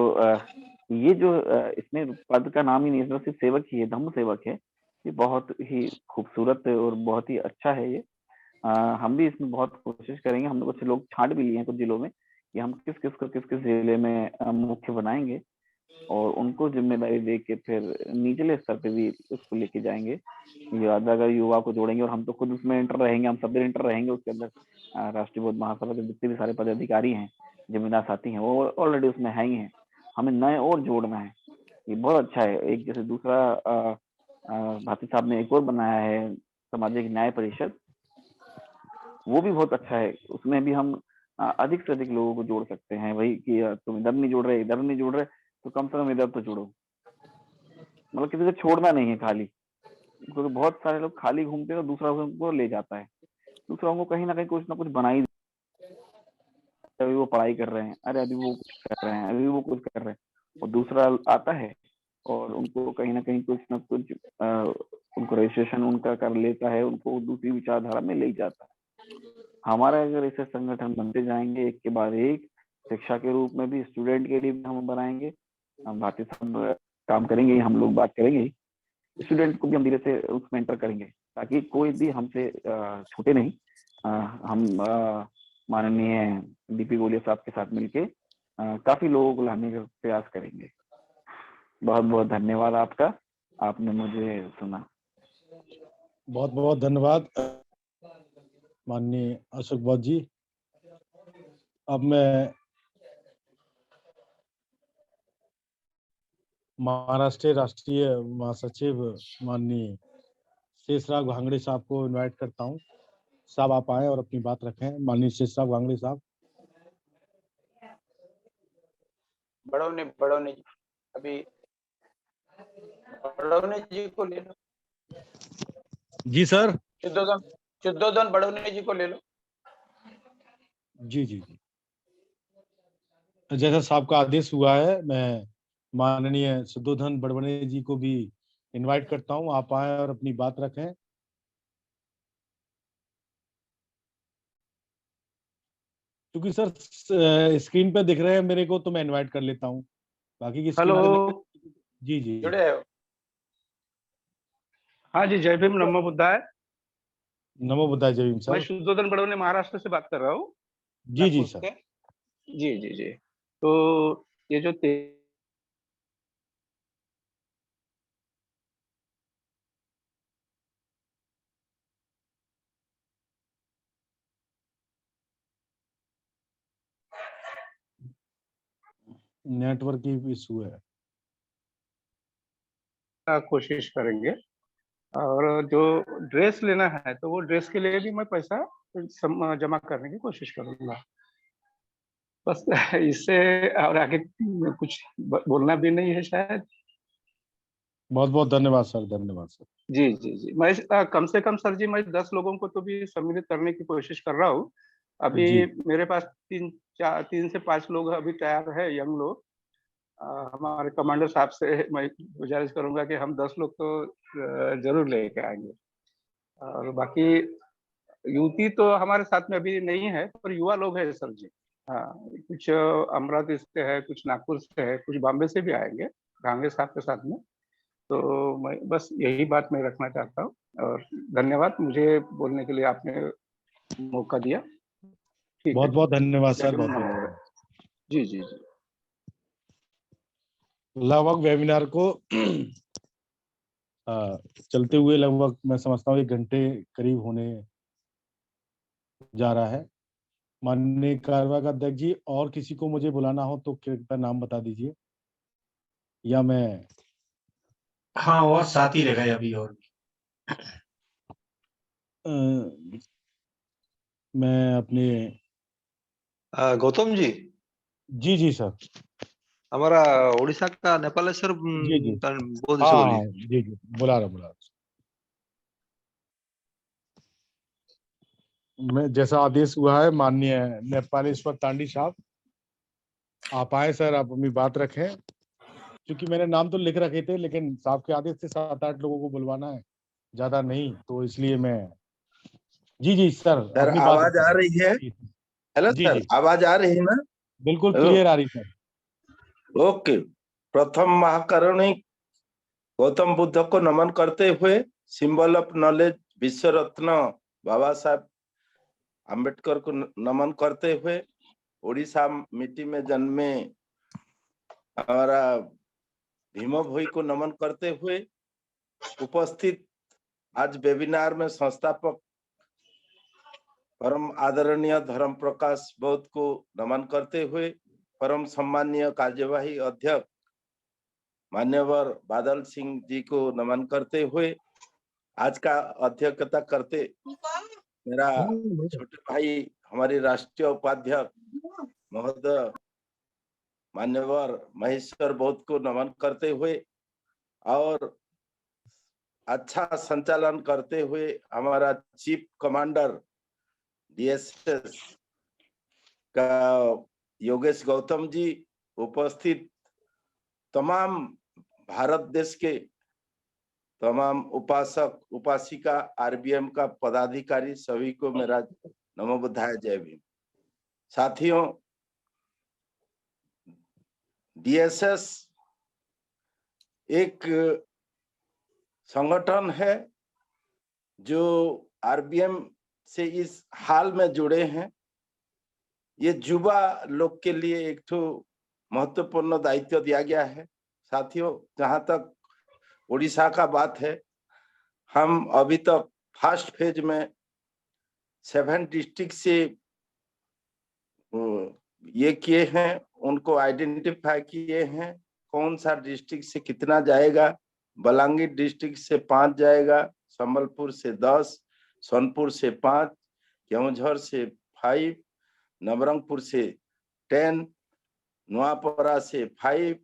ये जो इसमें पद का नाम ही नहीं है, सिर्फ सेवक ही है, धम्म सेवक है। ये बहुत ही खूबसूरत और बहुत ही अच्छा है ये। हम भी इसमें बहुत कोशिश करेंगे। हमने कुछ लोग छांट भी लिए हैं कुछ जिलों में कि हम किस किस जिले में मुख्य बनाएंगे और उनको जिम्मेदारी दे के फिर निचले स्तर पे भी उसको लेके जाएंगे। अगर युवा को जोड़ेंगे और हम तो खुद उसमें इंटर रहेंगे, हम सब इंटर रहेंगे उसके अंदर। राष्ट्रीय बौद्ध महासभा के जितने भी सारे पदाधिकारी हैं, जमींदार साथी हैं, वो ऑलरेडी उसमें है ही हैं। हमें नए और जोड़ना है, ये बहुत अच्छा है। एक जैसे दूसरा भारती साहब ने एक और बनाया है सामाजिक न्याय परिषद, वो भी बहुत अच्छा है। उसमें भी हम अधिक से अधिक लोगों को जोड़ सकते हैं। वही कि तुम इधर नहीं जोड़ रहे, इधर नहीं जोड़ रहे, तो कम से कम इधर तो जोड़ो। मतलब किसी को छोड़ना नहीं है खाली, क्योंकि बहुत सारे लोग खाली घूमते हैं तो दूसरा उनको ले जाता है, दूसरा उनको कहीं ना कहीं कुछ ना कुछ बना ही। अभी वो पढ़ाई कर रहे हैं, अरे अभी वो कुछ कर रहे हैं, अभी वो कुछ कर रहे हैं, और दूसरा आता है और उनको कहीं ना कहीं कुछ ना कुछ उनको रजिस्ट्रेशन उनका कर लेता है, उनको दूसरी विचारधारा में ले जाता है। हमारा अगर ऐसे संगठन बनते जाएंगे एक के बाद एक, शिक्षा के रूप में भी, स्टूडेंट के लिए भी हम बनाएंगे, हम भारतीय साहब काम करेंगे, हम लोग बात करेंगे, स्टूडेंट को भी हम धीरे से उसमें एंटर करेंगे ताकि कोई भी हमसे छूटे नहीं। हम माननीय डीपी गोलिया साहब के साथ मिलके काफी लोगों को लाने का प्रयास करेंगे। बहुत बहुत धन्यवाद आपका, आपने मुझे सुना। बहुत बहुत धन्यवाद माननीय अशोक बौद्ध जी। अब मैं महाराष्ट्र राष्ट्रीय महासचिव माननीय शेषराग भांगड़े साहब को इनवाइट करता हूं। साहब आप आए और अपनी बात रखें। माननीय शेषराग भांगड़े साहब। बड़ौने जी, अभी बड़ौने जी को ले लो। जी सर। शुद्धोधन बड़ौनी जी को ले लो। जी जी जी, जैसा साहब का आदेश हुआ है, मैं माननीय शुद्धोधन बड़वने जी को भी इनवाइट करता हूं, आप आए और अपनी बात रखें। क्योंकि सर स्क्रीन पे दिख रहे हैं मेरे को, तो मैं इनवाइट कर लेता हूं, बाकी की स्क्रीन पे जी जी जुड़े हो? हाँ जी, जय भीम, नमो बुद्धाय। नमो बुद्धाय, जय भीम मैं सर। शुद्धोधन बड़ौनी महाराष्ट्र से बात कर रहा हूँ। जी जी सर। जी जी जी। तो ये जो नेटवर्क की इशू है। कोशिश करेंगे, और जो ड्रेस लेना है तो वो ड्रेस के लिए भी मैं पैसा जमा करने की कोशिश करूंगा। बस इससे और आगे कुछ बोलना भी नहीं है शायद। बहुत बहुत धन्यवाद सर, धन्यवाद सर। जी जी जी, मैं कम से कम सर जी, मैं 10 लोगों को तो भी सम्मिलित करने की कोशिश कर रहा हूँ। अभी जी मेरे पास 3 से 5 लोग अभी तैयार है, यंग लोग। हमारे कमांडर साहब से मैं गुजारिश करूंगा कि हम 10 लोग तो जरूर लेके आएंगे। और बाकी युवती तो हमारे साथ में अभी नहीं है, पर युवा लोग हैं सर जी। हाँ, कुछ अमरावती से है, कुछ नागपुर से है, कुछ बॉम्बे से भी आएंगे गांगे साहब के साथ में। तो मैं बस यही बात मैं रखना चाहता हूँ, और धन्यवाद मुझे बोलने के लिए आपने मौका दिया। ठीक है, बहुत बहुत धन्यवाद जय सर, भीम, बहुत बहुत नमो धन्यवाद। बुद्धाय। जी जी जी। लगभग वेबिनार को चलते हुए लगभग मैं समझता हूँ 1 घंटे करीब होने जा रहा है। माननीय कार्यवाहक अध्यक्ष जी, और किसी को मुझे बुलाना हो तो कृपया नाम बता दीजिए, या मैं। हाँ, और साथ ही रह गए अभी। और मैं अपने गौतम जी, जी जी सर। हमारा उड़ीसा का नेपालेश्वर जी जी, बोल से हाँ बोलिए। हाँ, जी जी, बुला रहा। मैं जैसा आदेश हुआ है, माननीय नेपालेश्वर तांडी साहब, आप आए सर, आप अपनी बात रखें। क्योंकि मैंने नाम तो लिख रखे थे, लेकिन साहब के आदेश से 7-8 लोगों को बुलवाना है, ज्यादा नहीं, तो इसलिए मैं। जी जी सर, सर अपनी बात आवाज आ रखें। रही है? हेलो जी सर, जी, आवाज आ रही है ना? बिल्कुल हेलो, क्लियर आ रही सर। ओके। प्रथम महाकरुणी गौतम बुद्ध को नमन करते हुए, सिंबल ऑफ नॉलेज विश्व रत्न बाबा साहब अम्बेडकर को नमन करते हुए, उड़ीसा मिट्टी में जन्मे हमारा भीम भोई को नमन करते हुए, उपस्थित आज वेबिनार में संस्थापक परम आदरणीय धर्म प्रकाश बौद्ध को नमन करते हुए, परम सम्मानीय कार्यवाही अध्यक्ष मान्यवर बादल सिंह जी को नमन करते हुए, आज का अध्यक्षता करते मेरा छोटे भाई हमारे राष्ट्रीय उपाध्यक्ष महोदय मान्यवर महेश्वर बौद्ध को नमन करते हुए, और अच्छा संचालन करते हुए हमारा चीफ कमांडर डीएसएस का योगेश गौतम जी, उपस्थित तमाम भारत देश के तमाम उपासक उपासिका, आरबीएम का पदाधिकारी, सभी को मेरा नमो बुद्धाय, जय भीम। साथियों, डीएसएस एक संगठन है जो आरबीएम से इस हाल में जुड़े हैं। ये युवा लोग के लिए एक तो महत्वपूर्ण दायित्व दिया गया है। साथियों, जहां तक उड़ीसा का बात है, हम अभी तक फर्स्ट फेज में 7 डिस्ट्रिक्ट से ये किए हैं, उनको आइडेंटिफाई किए हैं, कौन सा डिस्ट्रिक्ट से कितना जाएगा। बलांगीर डिस्ट्रिक्ट से 5 जाएगा, संबलपुर से 10, सोनपुर से 5, केवंझर से 5, नवरंगपुर से 10, नुआपरा से 5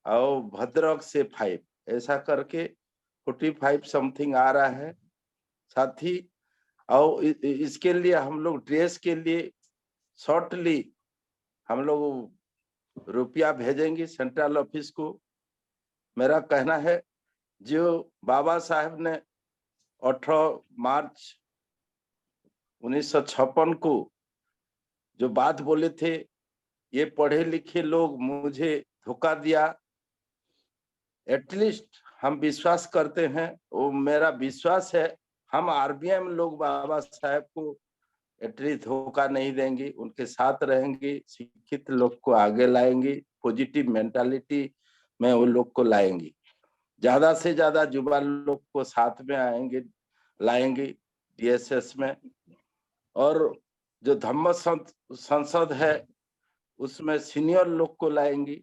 और भद्रक से 5, ऐसा करके 45 समथिंग आ रहा है। साथ ही और इसके लिए हम लोग ड्रेस के लिए शॉर्टली हम लोग रुपया भेजेंगे सेंट्रल ऑफिस को। मेरा कहना है जो बाबा साहब ने 18 मार्च 1956 को जो बात बोले थे, ये पढ़े लिखे लोग मुझे धोखा दिया, एटलीस्ट हम विश्वास करते हैं, वो मेरा विश्वास है हम आरबीएम लोग बाबा साहब को एटलीस्ट धोखा नहीं देंगे, उनके साथ रहेंगे, शिक्षित लोग को आगे लाएंगे, पॉजिटिव मेंटालिटी में वो लोग को लाएंगे, ज्यादा से ज्यादा युवा लोग को साथ में लाएंगे डीएसएस में। और जो धम्म संसद है उसमें सीनियर लोग को लाएंगे।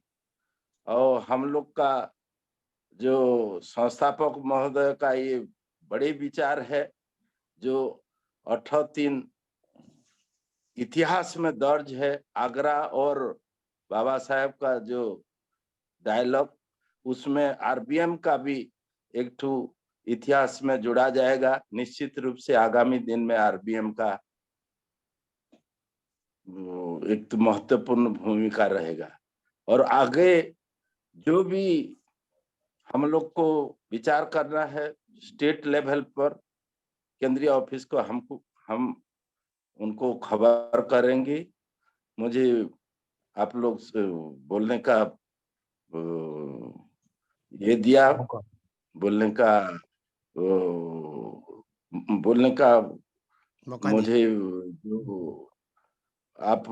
और हम लोग का जो संस्थापक महोदय का ये बड़े विचार है जो 18 इतिहास में दर्ज है, आगरा और बाबा साहब का जो डायलॉग, उसमें आरबीएम का भी एक ठो इतिहास में जुड़ा जाएगा। निश्चित रूप से आगामी दिन में आरबीएम का एक महत्वपूर्ण भूमिका रहेगा। और आगे जो भी हम लोग को विचार करना है स्टेट लेवल पर, केंद्रीय ऑफिस को हम उनको खबर करेंगे। मुझे आप लोग से बोलने का ये दिया, बोलने का मुझे जो आप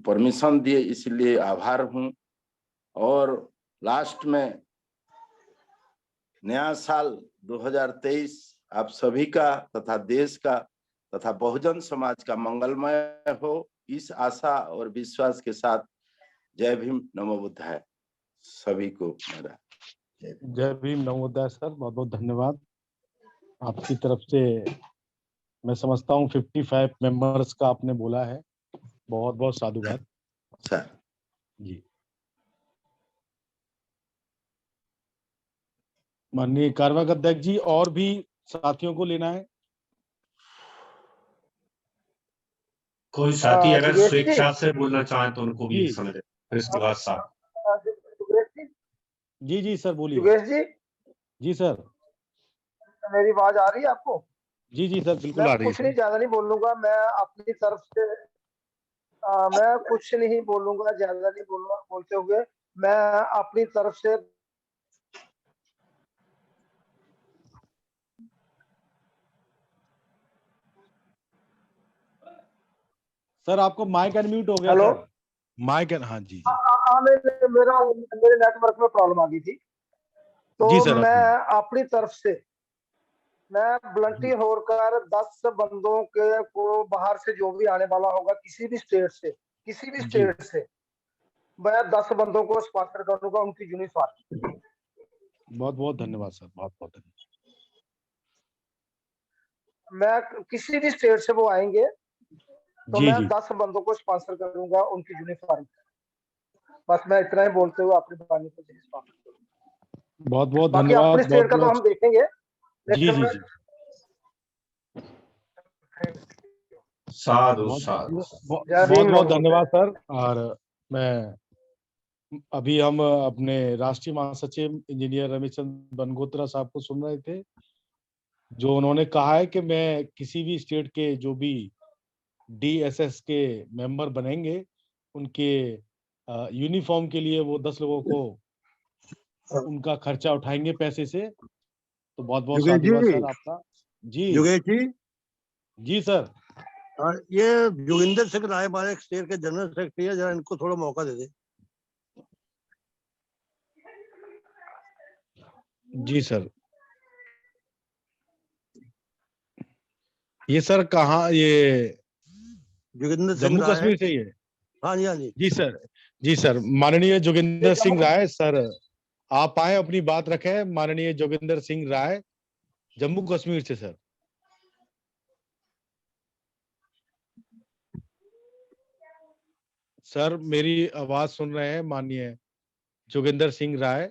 परमिशन दिए इसलिए आभार हूं। और लास्ट में नया साल 2023 आप सभी का तथा देश का तथा बहुजन समाज का मंगलमय हो, इस आशा और विश्वास के साथ जय भीम नमो बुद्धाय सभी को मेरा जय भीम नमो बुद्धाय। सर बहुत बहुत धन्यवाद आपकी तरफ से। मैं समझता हूँ 55 मेंबर्स का आपने बोला है, बहुत बहुत साधुवाद सर जी। माननीय कार्यवाहक अध्यक्ष जी, और भी साथियों को लेना है? कोई साथी अगर स्वेच्छा से बोलना चाहे तो उनको भी समय दें। कृष्णवास साहब जी जी सर बोलिए। योगेश जी जी सर। मेरी आवाज आ रही है आपको? जी जी सर बिल्कुल आ रही है। कुछ नहीं, ज्यादा नहीं बोलूंगा मैं अपनी तरफ से। मैं कुछ नहीं बोलूंगा, ज्यादा नहीं बोलूंगा। बोलते हुए मैं अपनी तरफ से सर आपको माइक अनम्यूट हो गया। हेलो सर माइक, हाँ जी मेरे नेटवर्क में प्रॉब्लम आ गई थी। तो जी सर, मैं अपनी तरफ से मैं वॉलंटियर होकर 10 बंदों के को बाहर से जो भी आने वाला होगा किसी भी स्टेट से मैं 10 बंदों को स्पॉन्सर करूंगा, उनकी यूनिफॉर्म। बहुत बहुत धन्यवाद सर, बहुत बहुत धन्यवाद। मैं किसी भी स्टेट से वो आएंगे तो जी, मैं जी। 10 बंदों को स्पॉन्सर करूंगा, उनकी यूनिफॉर्म। बस मैं इतना ही बोलते हुए अपनी वाणी को बहुत बहुत बाकी धन्यवाद। अपने स्टेट का तो हम देखेंगे। जी जी जी। साधु बहुत साधु बहुत धन्यवाद सर। और मैं अभी हम अपने राष्ट्रीय महासचिव इंजीनियर रमेशचंद्र बनगोत्रा साहब को सुन रहे थे, जो उन्होंने कहा है कि मैं किसी भी स्टेट के जो भी डीएसएस के मेंबर बनेंगे उनके यूनिफॉर्म के लिए वो 10 लोगों को उनका खर्चा उठाएंगे पैसे से। तो बहुत बहुत साधुवाद सर आपका। जी योगेश जी। जी सर। ये जोगिंदर सिंह राय हमारे स्टेट के जनरल सेक्रेटरी है, जरा इनको थोड़ा मौका दे दे। जी सर। ये सर कहाँ, ये जोगिंदर सिंह जम्मू राय कश्मीर से ही है? हाँ जी हाँ जी। जी सर, जी सर। माननीय जोगिंदर सिंह राय सर, आप आए अपनी बात रखें। माननीय जोगिंदर सिंह राय जम्मू कश्मीर से सर। सर मेरी आवाज सुन रहे हैं माननीय जोगिंदर सिंह राय?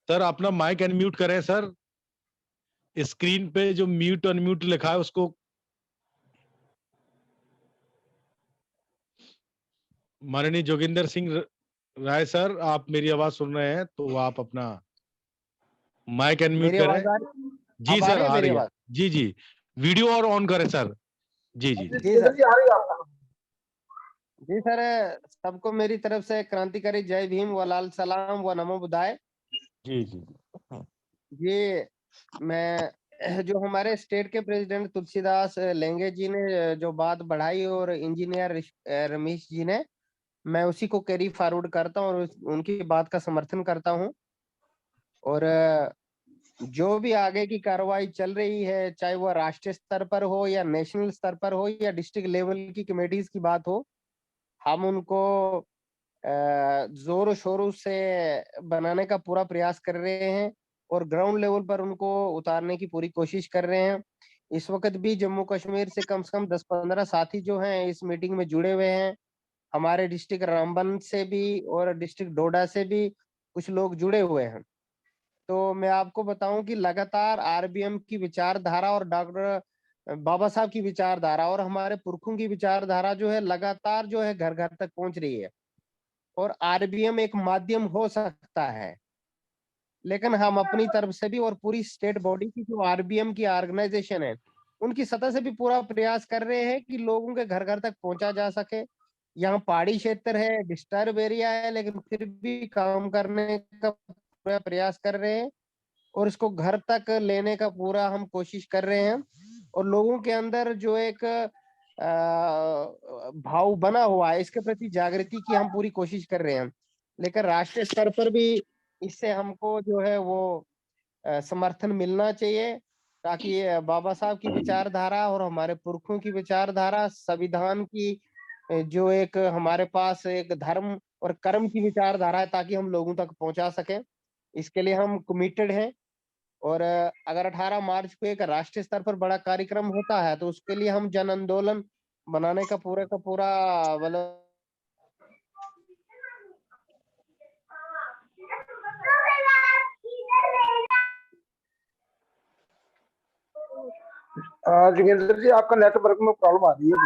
सर अपना माइक अनम्यूट करें सर। स्क्रीन पे जो म्यूट अनम्यूट लिखा है उसको माननीय जोगिंदर सिंह राय सर, आप मेरी आवाज सुन रहे हैं तो आप अपना माइक अनम्यूट मेरी करें। आवाज आ रही? जी अब आ सर रही है आ मेरी रही है। आवाज? जी जी, वीडियो और ऑन करें सर। जी जी जी सर। जी सर, सबको मेरी तरफ से क्रांतिकारी जय भीम व लाल सलाम व नमो बुद्धाय। जी जी ये मैं जो हमारे स्टेट के प्रेसिडेंट तुलसीदास लेंगे जी ने जो बात बढ़ाई और इंजीनियर रमेश जी ने, मैं उसी को कैरी फॉरवर्ड करता हूँ और उनकी बात का समर्थन करता हूँ। और जो भी आगे की कार्रवाई चल रही है, चाहे वह राष्ट्रीय स्तर पर हो या नेशनल स्तर पर हो या डिस्ट्रिक्ट लेवल की कमेटीज की बात हो, हम उनको जोर शोरों से बनाने का पूरा प्रयास कर रहे हैं और ग्राउंड लेवल पर उनको उतारने की पूरी कोशिश कर रहे हैं। इस वक्त भी जम्मू कश्मीर से कम 10-15 साथी जो हैं इस मीटिंग में जुड़े हुए हैं। हमारे डिस्ट्रिक्ट रामबन से भी और डिस्ट्रिक्ट डोडा से भी कुछ लोग जुड़े हुए हैं। तो मैं आपको बताऊं कि लगातार आरबीएम की विचारधारा और डॉक्टर बाबा साहब की विचारधारा और हमारे पुरखों की विचारधारा जो है लगातार जो है घर घर तक पहुंच रही है। और आरबीएम एक माध्यम हो सकता है, लेकिन हम अपनी तरफ से भी और पूरी स्टेट बॉडी की जो आरबीएम की ऑर्गेनाइजेशन है उनकी सतह से भी पूरा प्रयास कर रहे हैं कि लोगों के घर घर तक पहुंचा जा सके। यहाँ पहाड़ी क्षेत्र है, डिस्टर्ब एरिया है, लेकिन फिर भी काम करने का पूरा प्रयास कर रहे हैं और इसको घर तक लेने का पूरा हम कोशिश कर रहे हैं। और लोगों के अंदर जो एक भाव बना हुआ है इसके प्रति जागृति की हम पूरी कोशिश कर रहे हैं। लेकिन राष्ट्रीय स्तर पर भी इससे हमको जो है वो समर्थन मिलना चाहिए, ताकि बाबा साहब की विचारधारा और हमारे पुरखों की विचारधारा, संविधान की जो एक हमारे पास एक धर्म और कर्म की विचारधारा है, ताकि हम लोगों तक पहुंचा सकें। इसके लिए हम कमिटेड हैं। और अगर 18 मार्च को एक राष्ट्रीय स्तर पर बड़ा कार्यक्रम होता है तो उसके लिए हम जन आंदोलन बनाने का पूरा मतलब जोगिंदर जी, आपका नेटवर्क में प्रॉब्लम आ रही है।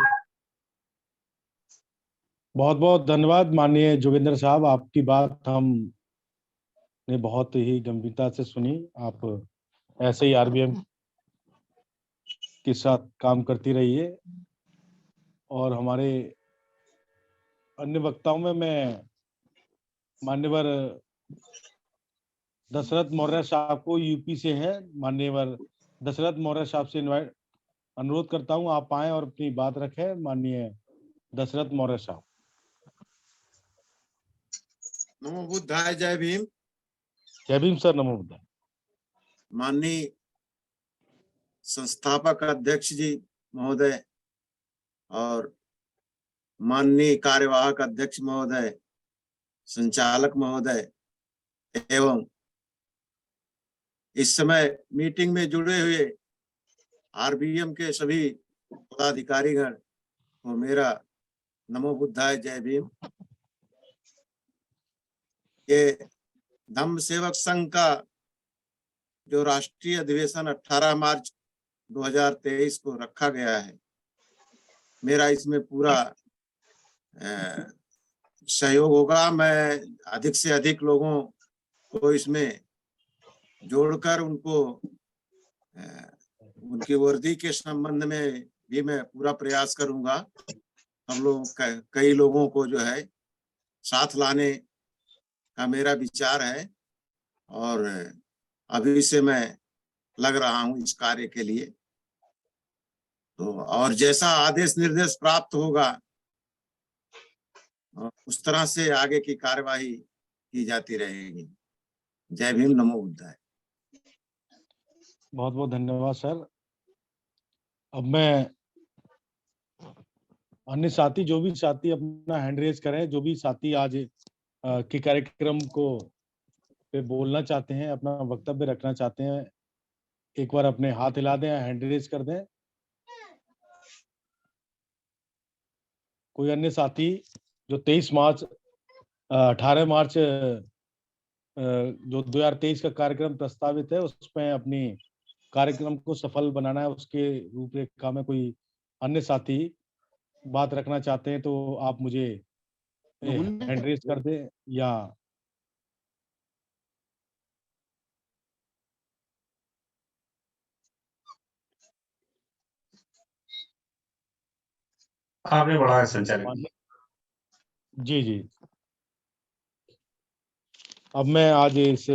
बहुत बहुत धन्यवाद माननीय जोगिंदर साहब, आपकी बात हमने बहुत ही गंभीरता से सुनी। आप ऐसे ही आरबीएम के साथ काम करती रहिए। और हमारे अन्य वक्ताओं में मैं मान्यवर दशरथ मौर्य साहब को यूपी से है, मान्यवर दशरथ मौर्य साहब से अनुरोध करता हूं आप आए और अपनी बात रखें। माननीय दशरथ मौर्य साहब। नमो बुद्धाय, जय भीम। जय भीम सर, नमो बुद्धाय। माननीय संस्थापक अध्यक्ष जी महोदय और माननीय कार्यवाहक अध्यक्ष महोदय, संचालक महोदय एवं इस समय मीटिंग में जुड़े हुए आरबीएम के सभी पदाधिकारीगण को मेरा नमो बुद्धाय, जय भीम। ये धम्म सेवक संघ का जो राष्ट्रीय अधिवेशन 18 मार्च 2023 को रखा गया है, मेरा इसमें पूरा सहयोग होगा। मैं अधिक से अधिक लोगों को इसमें जोड़कर उनको उनकी वर्दी के संबंध में भी मैं पूरा प्रयास करूंगा। हम लोग कई लोगों को जो है साथ लाने का मेरा विचार है और अभी से मैं लग रहा हूं इस कार्य के लिए। तो और जैसा आदेश निर्देश प्राप्त होगा उस तरह से आगे की कार्यवाही की जाती रहेगी। जय भीम, नमो बुद्धाय। बहुत बहुत धन्यवाद सर। अब मैं अन्य साथी, जो भी साथी अपना हैंड रेज करें, जो भी साथी आज के कार्यक्रम को पे बोलना चाहते हैं, अपना वक्तव्य रखना चाहते हैं, एक बार अपने हाथ हिला दें, हैंड रेज कर दें। कोई अन्य साथी जो 18 मार्च जो 2023 का कार्यक्रम प्रस्तावित है उसमें अपनी कार्यक्रम को सफल बनाना है, उसके रूपरेखा में कोई अन्य साथी बात रखना चाहते हैं तो आप मुझे हैंड रेज कर दें या आगे बढ़ा है संचालक। जी जी। अब मैं आज इस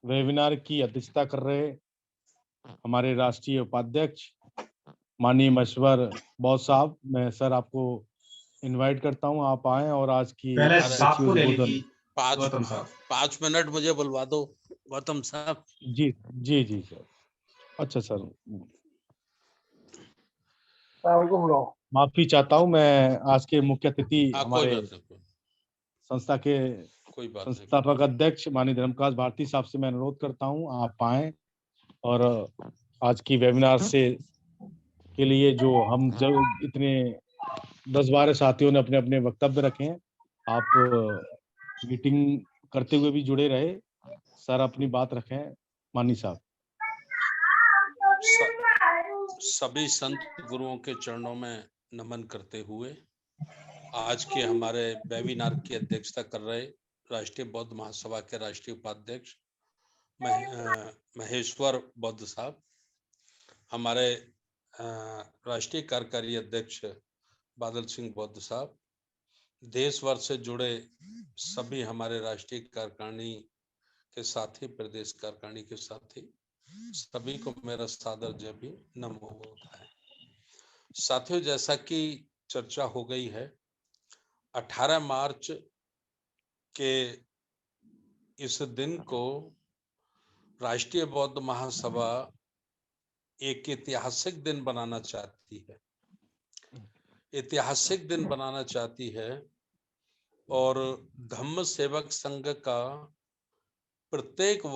वेबिनार की अध्यक्षता कर रहे हमारे राष्ट्रीय उपाध्यक्ष माननीय मशवर बौद्ध साहब, मैं सर आपको इनवाइट करता हूं, आप आए और आज की पहले साहब को ले लीजिए। 5 मिनट मुझे बुलवा दो गौतम साहब। जी जी जी सर। अच्छा सर, बुलाओ। माफी चाहता हूं, मैं आज के मुख्य अतिथि हमारे संस्था के संस्थापक अध्यक्ष माननीय धर्मकाश भारती साहब से मैं अनुरोध करता हूं आप आए और आज की वेबिनार से के लिए जो हम जब इतने 10-12 साथियों ने अपने अपने वक्तव्य रखे हैं, आप मीटिंग करते हुए भी जुड़े रहे। सर अपनी बात रखें मानी साहब। सभी संत गुरुओं के चरणों में नमन करते हुए आज के हमारे वेबिनार की अध्यक्षता कर रहे राष्ट्रीय बौद्ध महासभा के राष्ट्रीय उपाध्यक्ष महेश्वर बौद्ध साहब, हमारे राष्ट्रीय कार्यकारी अध्यक्ष बादल सिंह बौद्ध साहब, देश भर से जुड़े सभी हमारे राष्ट्रीय कार्यकारिणी के साथी, प्रदेश कार्यकारिणी के साथी, सभी को मेरा सादर जय भी नमो होता है। साथियों, जैसा कि चर्चा हो गई है, 18 मार्च के इस दिन को राष्ट्रीय बौद्ध महासभा एक ऐतिहासिक दिन बनाना चाहती है, ऐतिहासिक दिन बनाना चाहती है और धम्म सेवक संघ का प्रत्येक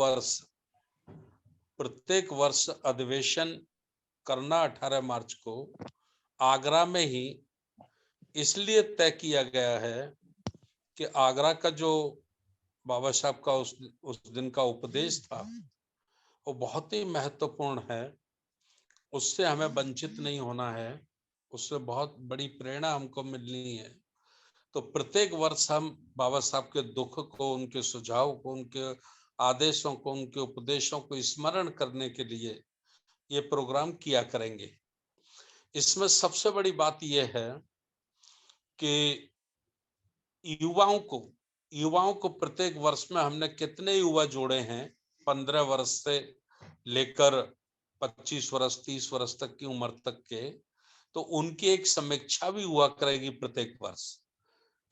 वर्ष अधिवेशन करना 18 मार्च को आगरा में ही इसलिए तय किया गया है कि आगरा का जो बाबा साहब का उस दिन का उपदेश था वो बहुत ही महत्वपूर्ण है, उससे हमें वंचित नहीं होना है, उससे बहुत बड़ी प्रेरणा हमको मिलनी है। तो प्रत्येक वर्ष हम बाबा साहब के दुख को, उनके सुझाव को, उनके आदेशों को, उनके उपदेशों को स्मरण करने के लिए ये प्रोग्राम किया करेंगे। इसमें सबसे बड़ी बात यह है कि युवाओं को प्रत्येक वर्ष में हमने कितने युवा जोड़े हैं, 15 वर्ष से लेकर 25 वर्ष 30 वर्ष तक की उम्र तक के, तो उनकी एक समीक्षा भी हुआ करेगी प्रत्येक वर्ष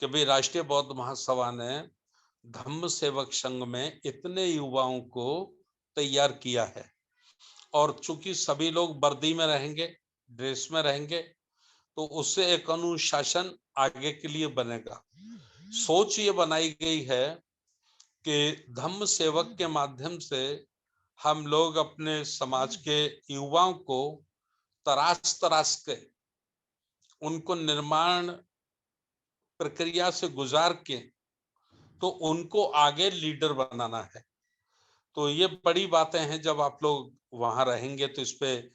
कि भाई राष्ट्रीय बौद्ध महासभा ने धम्म सेवक संघ में इतने युवाओं को तैयार किया है। और चूंकि सभी लोग वर्दी में रहेंगे, ड्रेस में रहेंगे, तो उससे एक अनुशासन आगे के लिए बनेगा। सोच ये बनाई गई है कि धम्म सेवक के माध्यम से हम लोग अपने समाज के युवाओं को तराश के उनको निर्माण प्रक्रिया से गुजार के तो उनको आगे लीडर बनाना है। तो ये बड़ी बातें हैं, जब आप लोग वहां रहेंगे तो इस पे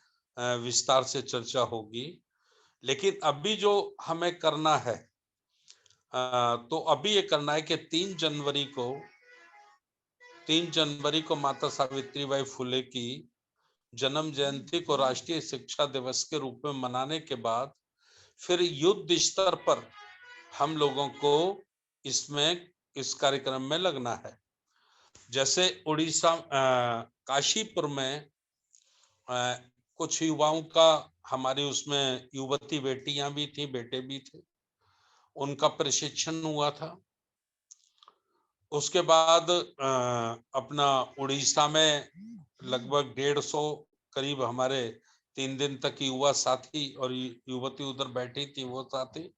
विस्तार से चर्चा होगी। लेकिन अभी जो हमें करना है, तो अभी ये करना है कि 3 जनवरी को माता सावित्रीबाई फुले की जन्म जयंती को राष्ट्रीय शिक्षा दिवस के रूप में मनाने के बाद फिर युद्ध स्तर पर हम लोगों को इस कार्यक्रम में लगना है। जैसे उड़ीसा काशीपुर में कुछ युवाओं का, हमारी उसमें युवती बेटियां भी थी, बेटे भी थे, उनका प्रशिक्षण हुआ था। उसके बाद अपना उड़ीसा में लगभग 150 करीब हमारे 3 दिन तक युवा साथी और युवती उधर बैठी थी, वो साथी।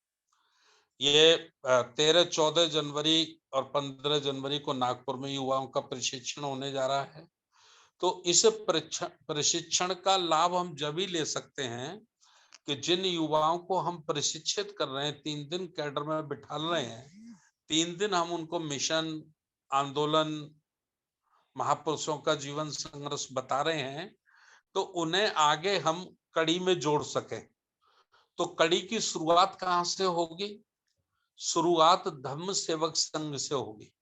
ये 13, 14 जनवरी और 15 जनवरी को नागपुर में युवाओं का प्रशिक्षण होने जा रहा है। तो इस प्रशिक्षण का लाभ हम जब ही ले सकते हैं कि जिन युवाओं को हम प्रशिक्षित कर रहे हैं, 3 दिन कैडर में बिठा रहे हैं, 3 दिन हम उनको मिशन, आंदोलन, महापुरुषों का जीवन संघर्ष बता रहे हैं, तो उन्हें आगे हम कड़ी में जोड़ सके। तो कड़ी की शुरुआत कहाँ से होगी? शुरुआत धम्म सेवक संघ से होगी।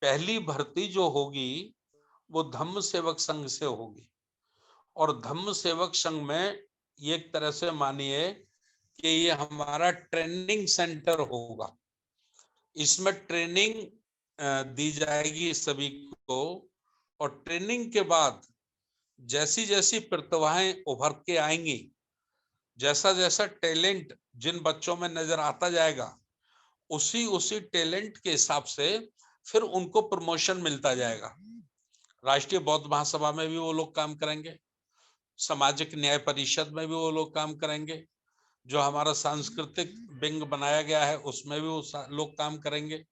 पहली भर्ती जो होगी वो धम्म सेवक संघ से होगी, और धम्म सेवक संघ में एक तरह से मानिए कि ये हमारा ट्रेनिंग सेंटर होगा। इसमें ट्रेनिंग दी जाएगी सभी को, और ट्रेनिंग के बाद जैसी जैसी प्रतिभाएं उभर के आएंगी, जैसा जैसा टैलेंट जिन बच्चों में नजर आता जाएगा, उसी टैलेंट के हिसाब से फिर उनको प्रमोशन मिलता जाएगा। राष्ट्रीय बौद्ध महासभा में भी वो लोग काम करेंगे, सामाजिक न्याय परिषद में भी वो लोग काम करेंगे, जो हमारा सांस्कृतिक विंग बनाया गया है उसमें भी वो लोग काम करेंगे,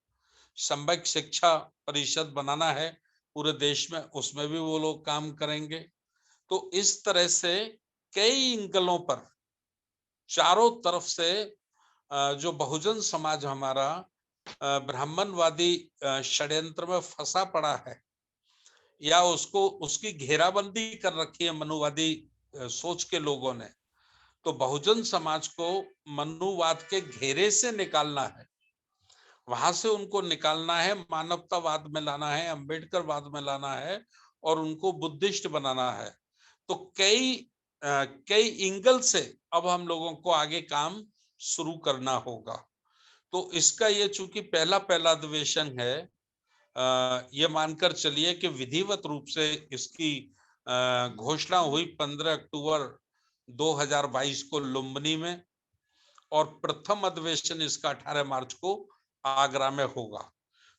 सम्यक शिक्षा परिषद बनाना है पूरे देश में, उसमें भी वो लोग काम करेंगे। तो इस तरह से कई एंगलों पर चारों तरफ से जो बहुजन समाज हमारा ब्राह्मणवादी षड्यंत्र में फंसा पड़ा है, या उसको उसकी घेराबंदी कर रखी है मनुवादी सोच के लोगों ने, तो बहुजन समाज को मनुवाद के घेरे से निकालना है, वहां से उनको निकालना है, मानवतावाद में लाना है, अम्बेडकरवाद में लाना है, और उनको बुद्धिस्ट बनाना है। तो कई एंगल से अब हम लोगों को आगे काम शुरू करना होगा। तो इसका ये चूंकि पहला अधिवेशन है, ये मानकर चलिए कि विधिवत रूप से इसकी घोषणा हुई 15 अक्टूबर 2022 को लुम्बिनी में, और प्रथम अधिवेशन इसका 18 मार्च को आगरा में होगा।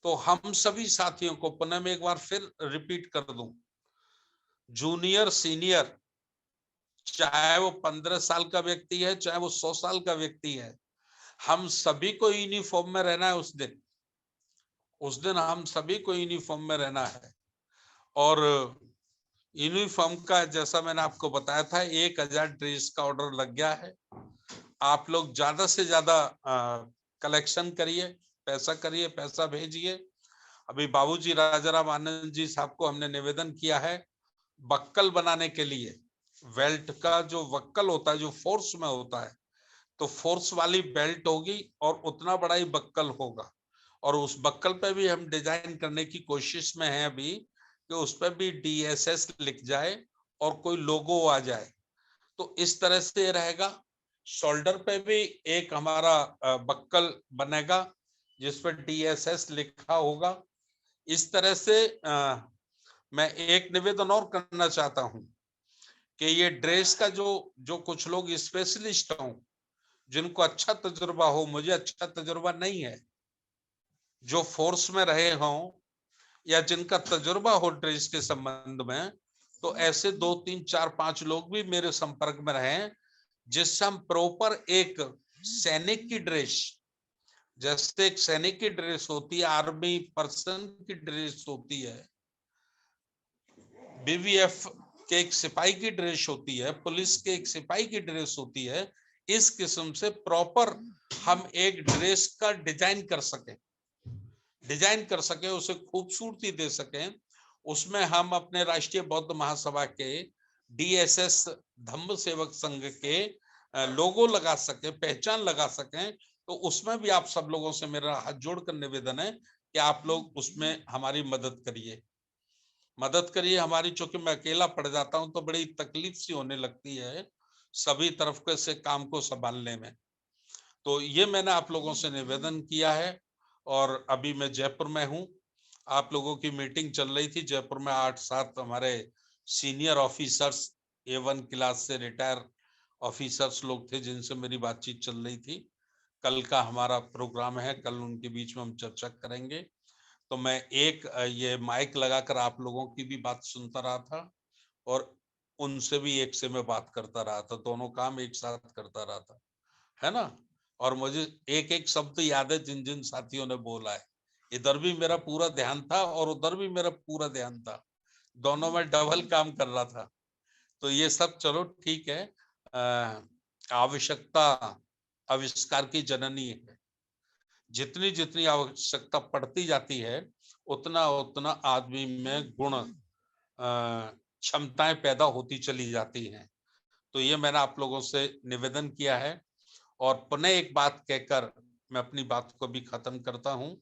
तो हम सभी साथियों को पुनः मैं एक बार फिर रिपीट कर दूं, जूनियर सीनियर, चाहे वो 15 साल का व्यक्ति है, चाहे वो 100 साल का व्यक्ति है, हम सभी को यूनिफॉर्म में रहना है। उस दिन हम सभी को यूनिफॉर्म में रहना है। और यूनिफॉर्म का जैसा मैंने आपको बताया था, 1000 ड्रेस का ऑर्डर लग गया है। आप लोग ज्यादा से ज्यादा कलेक्शन करिए, पैसा भेजिए। अभी बाबूजी राजाराम आनंद जी साहब को हमने निवेदन किया है, बक्कल बनाने के लिए, बेल्ट का जो बक्कल होता है जो फोर्स में होता है, तो फोर्स वाली बेल्ट होगी और उतना बड़ा ही बक्कल होगा, और उस बक्कल पे भी हम डिजाइन करने की कोशिश में हैं अभी कि उस पर भी DSS लिख जाए और कोई लोगो आ जाए। तो इस तरह से रहेगा। शोल्डर पे भी एक हमारा बक्कल बनेगा जिस पर DSS लिखा होगा। इस तरह से मैं एक निवेदन और करना चाहता हूं कि ये ड्रेस का जो कुछ लोग स्पेशलिस्ट हों, जिनको अच्छा तजुर्बा हो, मुझे अच्छा तजुर्बा नहीं है, जो फोर्स में रहे हों या जिनका तजुर्बा हो ड्रेस के संबंध में, तो ऐसे 2, 3, 4, 5 लोग भी मेरे संपर्क में रहे, जिससे हम प्रॉपर एक सैनिक की ड्रेस, जैसे एक सैनिक की ड्रेस होती है, आर्मी पर्सन की ड्रेस होती है, BVF के एक सिपाही की ड्रेस होती है, पुलिस के एक सिपाही की ड्रेस होती है, इस किस्म से प्रॉपर हम एक ड्रेस का डिजाइन कर सके, उसे खूबसूरती दे सके। उसमें हम अपने राष्ट्रीय बौद्ध महासभा के DSS धम्म सेवक संघ के लोगो लगा सके, पहचान लगा सकें। तो उसमें भी आप सब लोगों से मेरा हाथ जोड़कर निवेदन है कि आप लोग उसमें हमारी मदद करिए हमारी। चूंकि मैं अकेला पड़ जाता हूं तो बड़ी तकलीफ सी होने लगती है सभी तरफ से काम को संभालने में। तो ये मैंने आप लोगों से निवेदन किया है। और अभी मैं जयपुर में हूं, आप लोगों की मीटिंग चल रही थी जयपुर में। 8-7 हमारे सीनियर ऑफिसर्स, A1 क्लास से रिटायर ऑफिसर्स लोग थे जिनसे मेरी बातचीत चल रही थी। कल का हमारा प्रोग्राम है, कल उनके बीच में हम चर्चा करेंगे। तो मैं एक ये माइक लगाकर आप लोगों की भी बात सुनता रहा था और उनसे भी एक से मैं बात करता रहा था, दोनों काम एक साथ करता रहा था, है ना। और मुझे एक एक शब्द याद है जिन जिन साथियों ने बोला है। इधर भी मेरा पूरा ध्यान था और उधर भी मेरा पूरा ध्यान था, दोनों में डबल काम कर रहा था। तो ये सब चलो ठीक है। आवश्यकता आविष्कार की जननी है। जितनी जितनी आवश्यकता पड़ती जाती है उतना उतना आदमी में गुण क्षमताएं पैदा होती चली जाती हैं। तो ये मैंने आप लोगों से निवेदन किया है और पुनः एक बात कहकर मैं अपनी बात को भी खत्म करता हूं,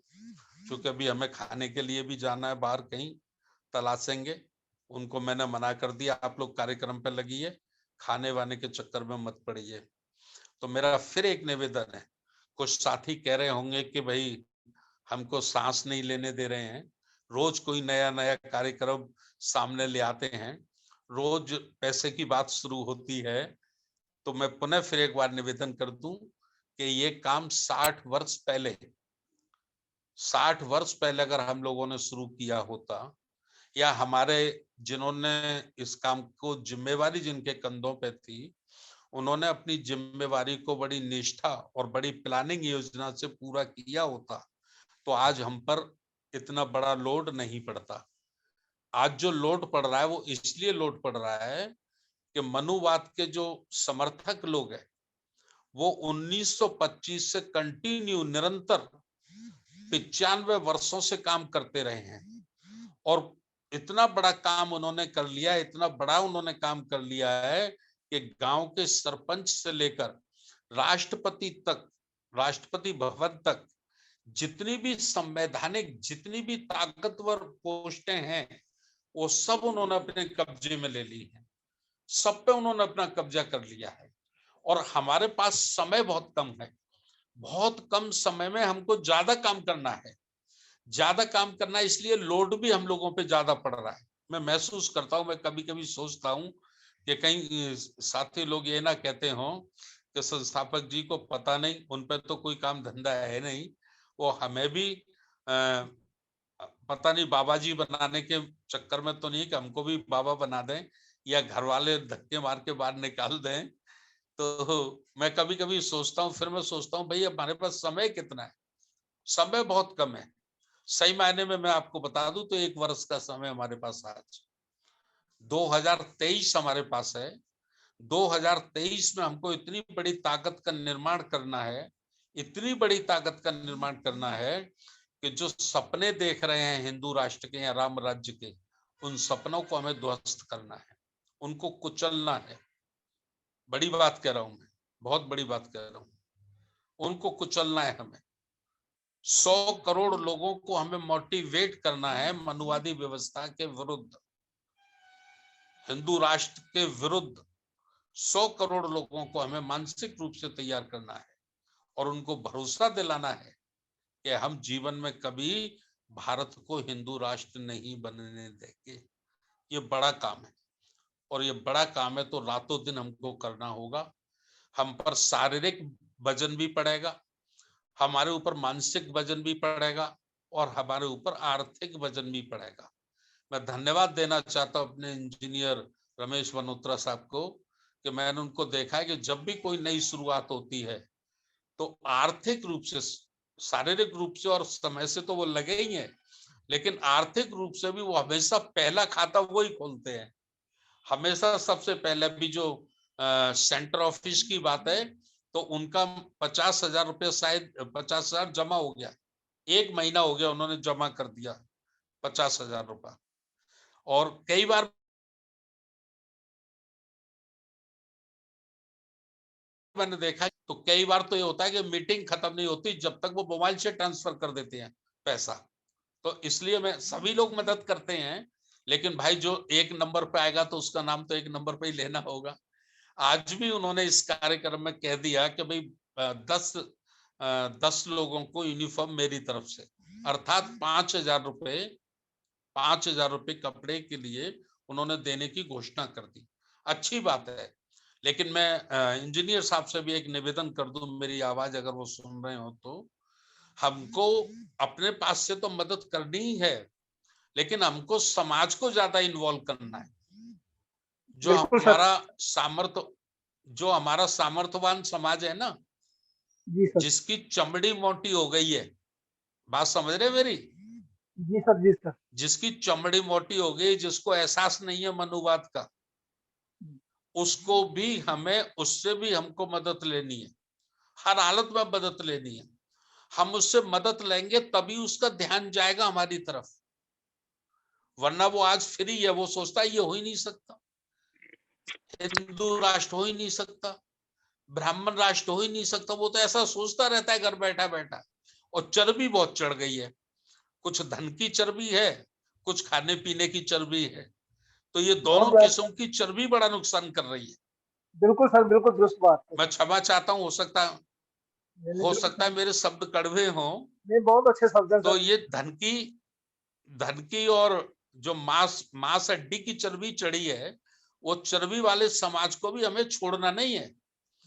क्योंकि अभी हमें खाने के लिए भी जाना है, बाहर कहीं तलाशेंगे। उनको मैंने मना कर दिया, आप लोग कार्यक्रम पे लगिए, खाने वाने के चक्कर में मत पड़िए। तो मेरा फिर एक निवेदन है, कुछ साथी कह रहे होंगे कि भाई हमको सांस नहीं लेने दे रहे हैं, रोज कोई नया नया कार्यक्रम सामने ले आते हैं, रोज पैसे की बात शुरू होती है। तो मैं पुनः फिर एक बार निवेदन कर दूं कि ये काम 60 वर्ष पहले अगर हम लोगों ने शुरू किया होता, या हमारे जिन्होंने इस काम को जिम्मेवारी जिनके कंधों पे थी, उन्होंने अपनी जिम्मेवारी को बड़ी निष्ठा और बड़ी प्लानिंग योजना से पूरा किया होता, तो आज हम पर इतना बड़ा लोड नहीं पड़ता। आज जो लोड पड़ रहा है वो इसलिए लोड पड़ रहा है कि मनुवाद के जो समर्थक लोग हैं वो 1925 से कंटिन्यू निरंतर 95 वर्षों से काम करते रहे हैं और इतना बड़ा काम उन्होंने कर लिया, इतना बड़ा उन्होंने काम कर लिया है कि गांव के सरपंच से लेकर राष्ट्रपति तक, राष्ट्रपति भवन तक जितनी भी संवैधानिक, जितनी भी ताकतवर पोस्टें हैं वो सब उन्होंने अपने कब्जे में ले ली है, सब पे उन्होंने अपना कब्जा कर लिया है। और हमारे पास समय बहुत कम है, बहुत कम समय में हमको ज्यादा काम करना है, ज्यादा काम करना है, इसलिए लोड भी हम लोगों पे ज्यादा पड़ रहा है। मैं महसूस करता हूं, मैं कभी कभी सोचता हूं कि कहीं साथी लोग ये ना कहते हो कि संस्थापक जी को पता नहीं, उन पर तो कोई काम धंधा है नहीं, वो हमें भी पता नहीं बाबा जी बनाने के चक्कर में तो नहीं कि हमको भी बाबा बना दें या घर वाले धक्के मार के बाहर निकाल दें। तो मैं कभी कभी सोचता हूँ, फिर मैं सोचता हूँ भाई हमारे पास समय कितना है, समय बहुत कम है। सही मायने में मैं आपको बता दूं तो 1 वर्ष का समय हमारे पास आज 2023 हमारे पास है। 2023 में हमको इतनी बड़ी ताकत का निर्माण करना है, इतनी बड़ी ताकत का निर्माण करना है कि जो सपने देख रहे हैं हिंदू राष्ट्र के या राम राज्य के, उन सपनों को हमें ध्वस्त करना है, उनको कुचलना है। बड़ी बात कह रहा हूं मैं, बहुत बड़ी बात कह रहा हूं, उनको कुचलना है हमें। 100 करोड़ लोगों को हमें मोटिवेट करना है मनुवादी व्यवस्था के विरुद्ध, हिंदू राष्ट्र के विरुद्ध 100 करोड़ लोगों को हमें मानसिक रूप से तैयार करना है और उनको भरोसा दिलाना है कि हम जीवन में कभी भारत को हिंदू राष्ट्र नहीं बनने देंगे। ये बड़ा काम है और ये बड़ा काम है तो रातों दिन हमको करना होगा। हम पर शारीरिक वजन भी पड़ेगा, हमारे ऊपर मानसिक वजन भी पड़ेगा और हमारे ऊपर आर्थिक वजन भी पड़ेगा। मैं धन्यवाद देना चाहता हूं अपने इंजीनियर रमेश वनोत्रा साहब को कि मैंने उनको देखा है कि जब भी कोई नई शुरुआत होती है तो आर्थिक रूप से, शारीरिक रूप से और समय से तो वो लगे ही हैं, लेकिन आर्थिक रूप से भी वो हमेशा पहला खाता वो ही खोलते हैं। हमेशा सबसे पहले भी जो सेंटर ऑफिस की बात है तो उनका 50,000 रुपये, शायद 50,000 जमा हो गया, 1 महीना हो गया उन्होंने जमा कर दिया 50,000 रुपया। और कई बार मैंने देखा तो कई बार तो ये होता है कि मीटिंग खत्म नहीं होती जब तक वो मोबाइल से ट्रांसफर कर देते हैं पैसा। तो इसलिए मैं, सभी लोग मदद करते हैं, लेकिन भाई जो 1 नंबर पे आएगा तो उसका नाम तो 1 नंबर पे ही लेना होगा। आज भी उन्होंने इस कार्यक्रम में कह दिया कि भाई 10 लोगों को यूनिफॉर्म मेरी तरफ से, अर्थात 5,000 रुपए कपड़े के लिए उन्होंने देने की घोषणा कर दी। अच्छी बात है, लेकिन मैं इंजीनियर साहब से भी एक निवेदन कर दूं, मेरी आवाज अगर वो सुन रहे हो तो, हमको अपने पास से तो मदद करनी ही है, लेकिन हमको समाज को ज्यादा इन्वॉल्व करना है। जो हमारा सामर्थ्यवान समाज है ना, जिसकी चमड़ी मोटी हो गई है, बात समझ रहे मेरी? जी सर, जी सर। जिसकी चमड़ी मोटी हो गई, जिसको एहसास नहीं है मनुवाद का, उसको भी हमें, उससे भी हमको मदद लेनी है, हर हालत में मदद लेनी है। हम उससे मदद लेंगे तभी उसका ध्यान जाएगा हमारी तरफ, वरना वो आज फ्री है, वो सोचता है ये हो ही नहीं सकता, हिंदू राष्ट्र हो ही नहीं सकता, ब्राह्मण राष्ट्र हो ही नहीं सकता, वो तो ऐसा सोचता रहता है घर बैठा बैठा। और चर्बी बहुत चढ़ गई है, कुछ धन की चर्बी है, कुछ खाने पीने की चर्बी है, तो ये दोनों किस्म की चर्बी बड़ा नुकसान कर रही है। बिल्कुल सर, बिल्कुल दुरुस्त बात है। मैं क्षमा चाहता हूँ, हो सकता है मेरे शब्द कड़वे हों। नहीं, बहुत अच्छे शब्द हैं तो सर। ये धन की और जो मांस हड्डी की चर्बी चढ़ी है, वो चर्बी वाले समाज को भी हमें छोड़ना नहीं है।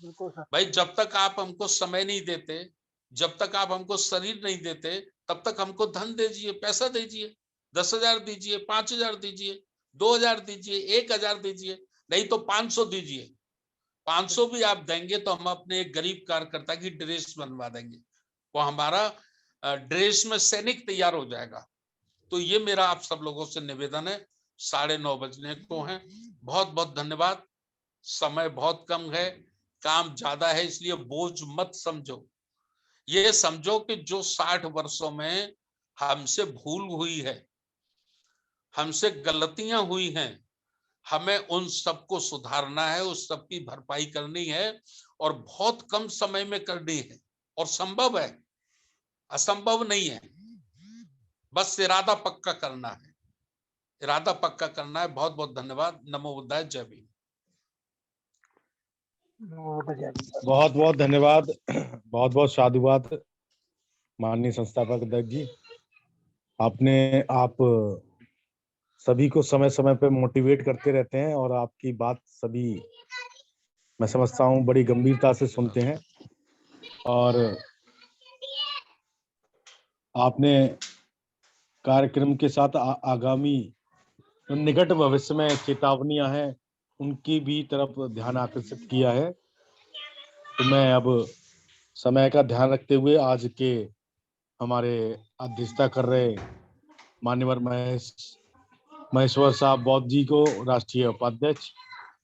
बिल्कुल सर। भाई जब तक आप हमको समय नहीं देते, जब तक आप हमको शरीर नहीं देते, तब तक हमको धन दीजिए, पैसा दीजिए, 10,000 दीजिए, 5,000 दीजिए, 2,000 दीजिए, 1,000 दीजिए, नहीं तो 500 दीजिए। 500 भी आप देंगे तो हम अपने एक गरीब कार्यकर्ता की ड्रेस बनवा देंगे, वो हमारा ड्रेस में सैनिक तैयार हो जाएगा। तो ये मेरा आप सब लोगों से निवेदन है। 9:30 बजने को है। बहुत बहुत धन्यवाद। समय बहुत कम है, काम ज्यादा है, इसलिए बोझ मत समझो। ये समझो कि जो 60 वर्षों में हमसे भूल हुई है, हमसे गलतियां हुई हैं, हमें उन सबको सुधारना है, उस सब की भरपाई करनी है, और बहुत कम समय में करनी है, और संभव है, असंभव नहीं है। बस इरादा पक्का करना है, इरादा पक्का करना है। बहुत बहुत धन्यवाद। नमो बुद्धाय, जय भीम। बहुत बहुत धन्यवाद, बहुत बहुत साधुवाद माननीय संस्थापक अध्यक्ष जी। आप सभी को समय समय पे मोटिवेट करते रहते हैं, और आपकी बात सभी, मैं समझता हूँ, बड़ी गंभीरता से सुनते हैं। और आपने कार्यक्रम के साथ आगामी निकट भविष्य में चेतावनियां हैं, उनकी भी तरफ ध्यान आकर्षित किया है। तो मैं अब समय का ध्यान रखते हुए आज के हमारे अध्यक्षता कर रहे मान्यवर महेश्वर साहब बौद्ध जी को, राष्ट्रीय उपाध्यक्ष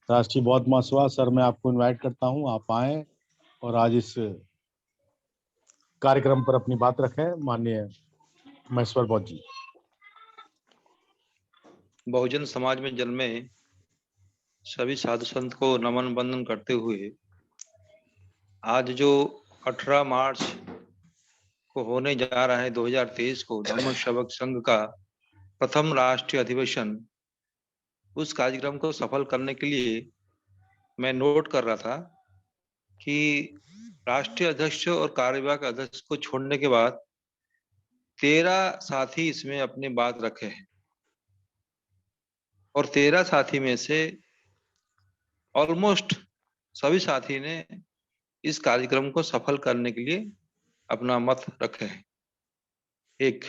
राष्ट्रीय बौद्ध महासभा, सर मैं आपको इनवाइट करता हूं, आप आए और आज इस कार्यक्रम पर अपनी बात रखें। माननीय महेश्वर बौद्ध जी। बहुजन समाज में जन्मे सभी साधु संत को नमन बंदन करते हुए आज जो 18 मार्च को होने जा रहा है 2023 को धम्म सेवक संघ का प्रथम राष्ट्रीय अधिवेशन, उस कार्यक्रम को सफल करने के लिए मैं नोट कर रहा था कि राष्ट्रीय अध्यक्ष और कार्यवाहक अध्यक्ष को छोड़ने के बाद 13 साथी इसमें अपनी बात रखे हैं, और 13 साथी में से ऑलमोस्ट सभी साथी ने इस कार्यक्रम को सफल करने के लिए अपना मत रखे हैं। एक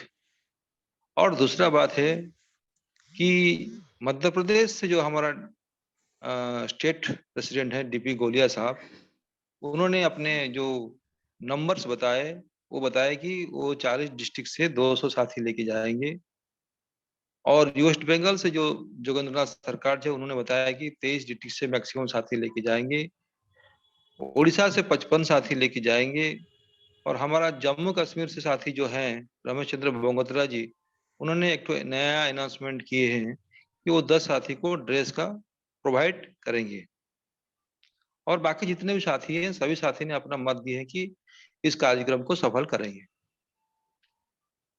और दूसरा बात है कि मध्य प्रदेश से जो हमारा स्टेट प्रेसिडेंट है डीपी गोलिया साहब, उन्होंने अपने जो नंबर्स बताए, वो बताए कि वो 40 डिस्ट्रिक्ट से 200 साथी लेके जाएंगे, और वेस्ट बंगाल से जो जोगेंद्रनाथ सरकार है, उन्होंने बताया कि 23 डिस्ट्रिक्ट से मैक्सिमम साथी लेके जाएंगे, उड़ीसा से 55 साथी लेके जाएंगे, और हमारा जम्मू कश्मीर से साथी जो हैं रमेश चंद्र बोंगोत्रा जी, उन्होंने एक नया अनाउंसमेंट किए हैं कि वो 10 साथी को ड्रेस का प्रोवाइड करेंगे, और बाकी जितने भी साथी हैं सभी साथी ने अपना मत दिए है कि इस कार्यक्रम को सफल करेंगे।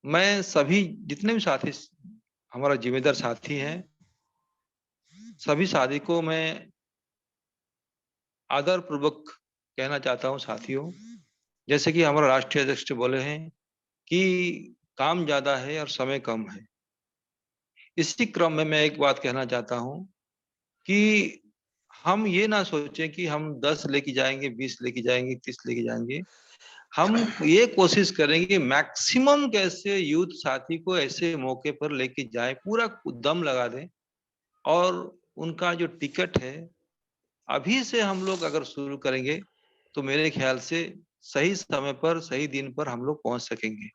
मैं सभी जितने भी साथी हमारा जिम्मेदार साथी हैं, सभी साथी को मैं आदर पूर्वक कहना चाहता हूं, साथियों, जैसे कि हमारा राष्ट्रीय अध्यक्ष बोले हैं कि काम ज्यादा है और समय कम है। इसी क्रम में मैं एक बात कहना चाहता हूं कि हम ये ना सोचें कि हम 10 लेके जाएंगे, 20 लेके जाएंगे, 30 लेके जाएंगे। हम ये कोशिश करेंगे कि मैक्सिमम कैसे यूथ साथी को ऐसे मौके पर लेके जाए, पूरा दम लगा दें, और उनका जो टिकट है अभी से हम लोग अगर शुरू करेंगे तो मेरे ख्याल से सही समय पर, सही दिन पर हम लोग पहुंच सकेंगे।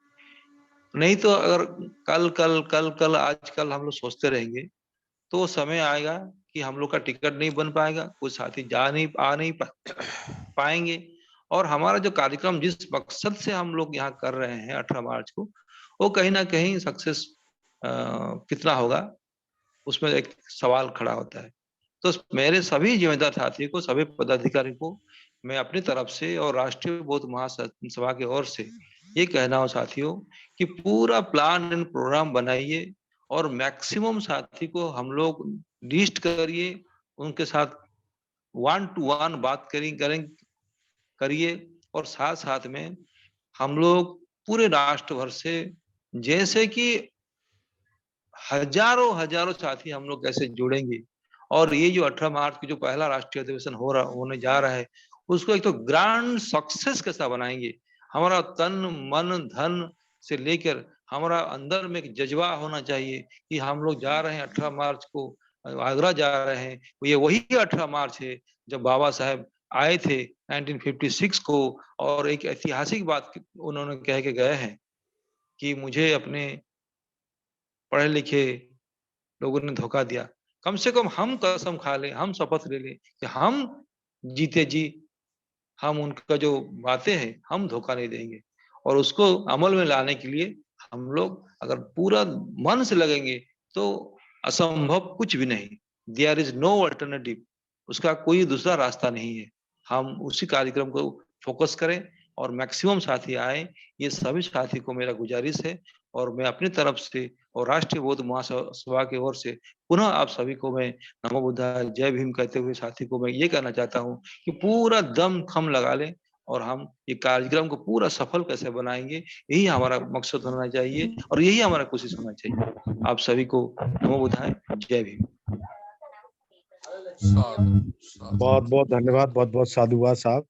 नहीं तो अगर कल आजकल हम लोग सोचते रहेंगे तो वो समय आएगा कि हम लोग का टिकट नहीं बन पाएगा, कुछ साथी आ नहीं पाएंगे, और हमारा जो कार्यक्रम जिस मकसद से हम लोग यहाँ कर रहे हैं 18 मार्च को, वो कहीं ना कहीं सक्सेस कितना होगा उसमें एक सवाल खड़ा होता है। तो मेरे सभी जिम्मेदार साथियों को, सभी पदाधिकारी को मैं अपनी तरफ से और राष्ट्रीय बौद्ध महासभा की ओर से ये कहना हो साथियों कि पूरा प्लान एंड प्रोग्राम बनाइए और मैक्सिमम साथी को हम लोग लिस्ट करिए, उनके साथ 1-to-1 बात करिए और साथ साथ में हम लोग पूरे राष्ट्र भर से, जैसे कि हजारों साथी हम लोग कैसे जुड़ेंगे और ये जो 18 मार्च की जो पहला राष्ट्रीय अधिवेशन होने जा रहा है उसको एक तो ग्रांड सक्सेस कैसा बनाएंगे। हमारा तन मन धन से लेकर हमारा अंदर में एक जज्बा होना चाहिए कि हम लोग जा रहे हैं 18 मार्च को, आगरा जा रहे हैं। ये वही 18 मार्च है जब बाबा साहेब आए थे 1956 को और एक ऐतिहासिक बात उन्होंने कह के गए हैं कि मुझे अपने पढ़े लिखे लोगों ने धोखा दिया, कम से कम हम कसम खा ले, हम शपथ ले ले कि हम जीते जी हम उनका जो बातें हैं हम धोखा नहीं देंगे। और उसको अमल में लाने के लिए हम लोग अगर पूरा मन से लगेंगे तो असंभव कुछ भी नहीं, देयर इज नो अल्टरनेटिव, उसका कोई दूसरा रास्ता नहीं है। हम उसी कार्यक्रम को फोकस करें और मैक्सिमम साथी आए, ये सभी साथी को मेरा गुजारिश है। और मैं अपनी तरफ से और राष्ट्रीय बौद्ध महासभा की ओर से पुनः आप सभी को मैं नमो बुद्धाय जय भीम कहते हुए साथी को मैं ये कहना चाहता हूँ कि पूरा दम खम लगा लें और हम ये कार्यक्रम को पूरा सफल कैसे बनाएंगे, यही हमारा मकसद होना चाहिए और यही हमारा कोशिश होना चाहिए। आप सभी को नमो बुद्धाय जय भीम। बहुत बहुत धन्यवाद, बहुत बहुत साधुवाद साहब।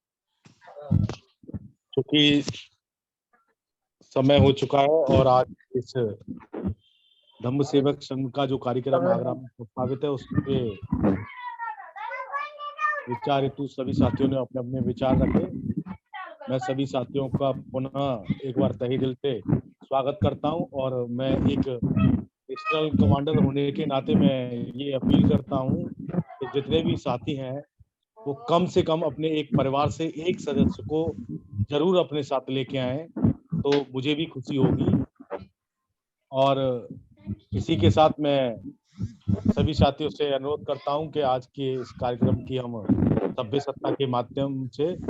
क्योंकि समय हो चुका है और आज इस धम्म सेवक संघ का जो कार्यक्रम आगरा में प्रस्तावित है उसके विचार हेतु सभी साथियों ने अपने अपने विचार रखे। मैं सभी साथियों का पुनः एक बार तहे दिल से स्वागत करता हूं और मैं एक नेशनल कमांडर होने के नाते मैं ये अपील करता हूं कि जितने भी साथी हैं वो कम से कम अपने एक परिवार से एक सदस्य को जरूर अपने साथ लेके आएं, तो मुझे भी खुशी होगी। और इसी के साथ मैं सभी साथियों से अनुरोध करता हूं कि आज के इस कार्यक्रम की हम सभ्य सत्ता के माध्यम से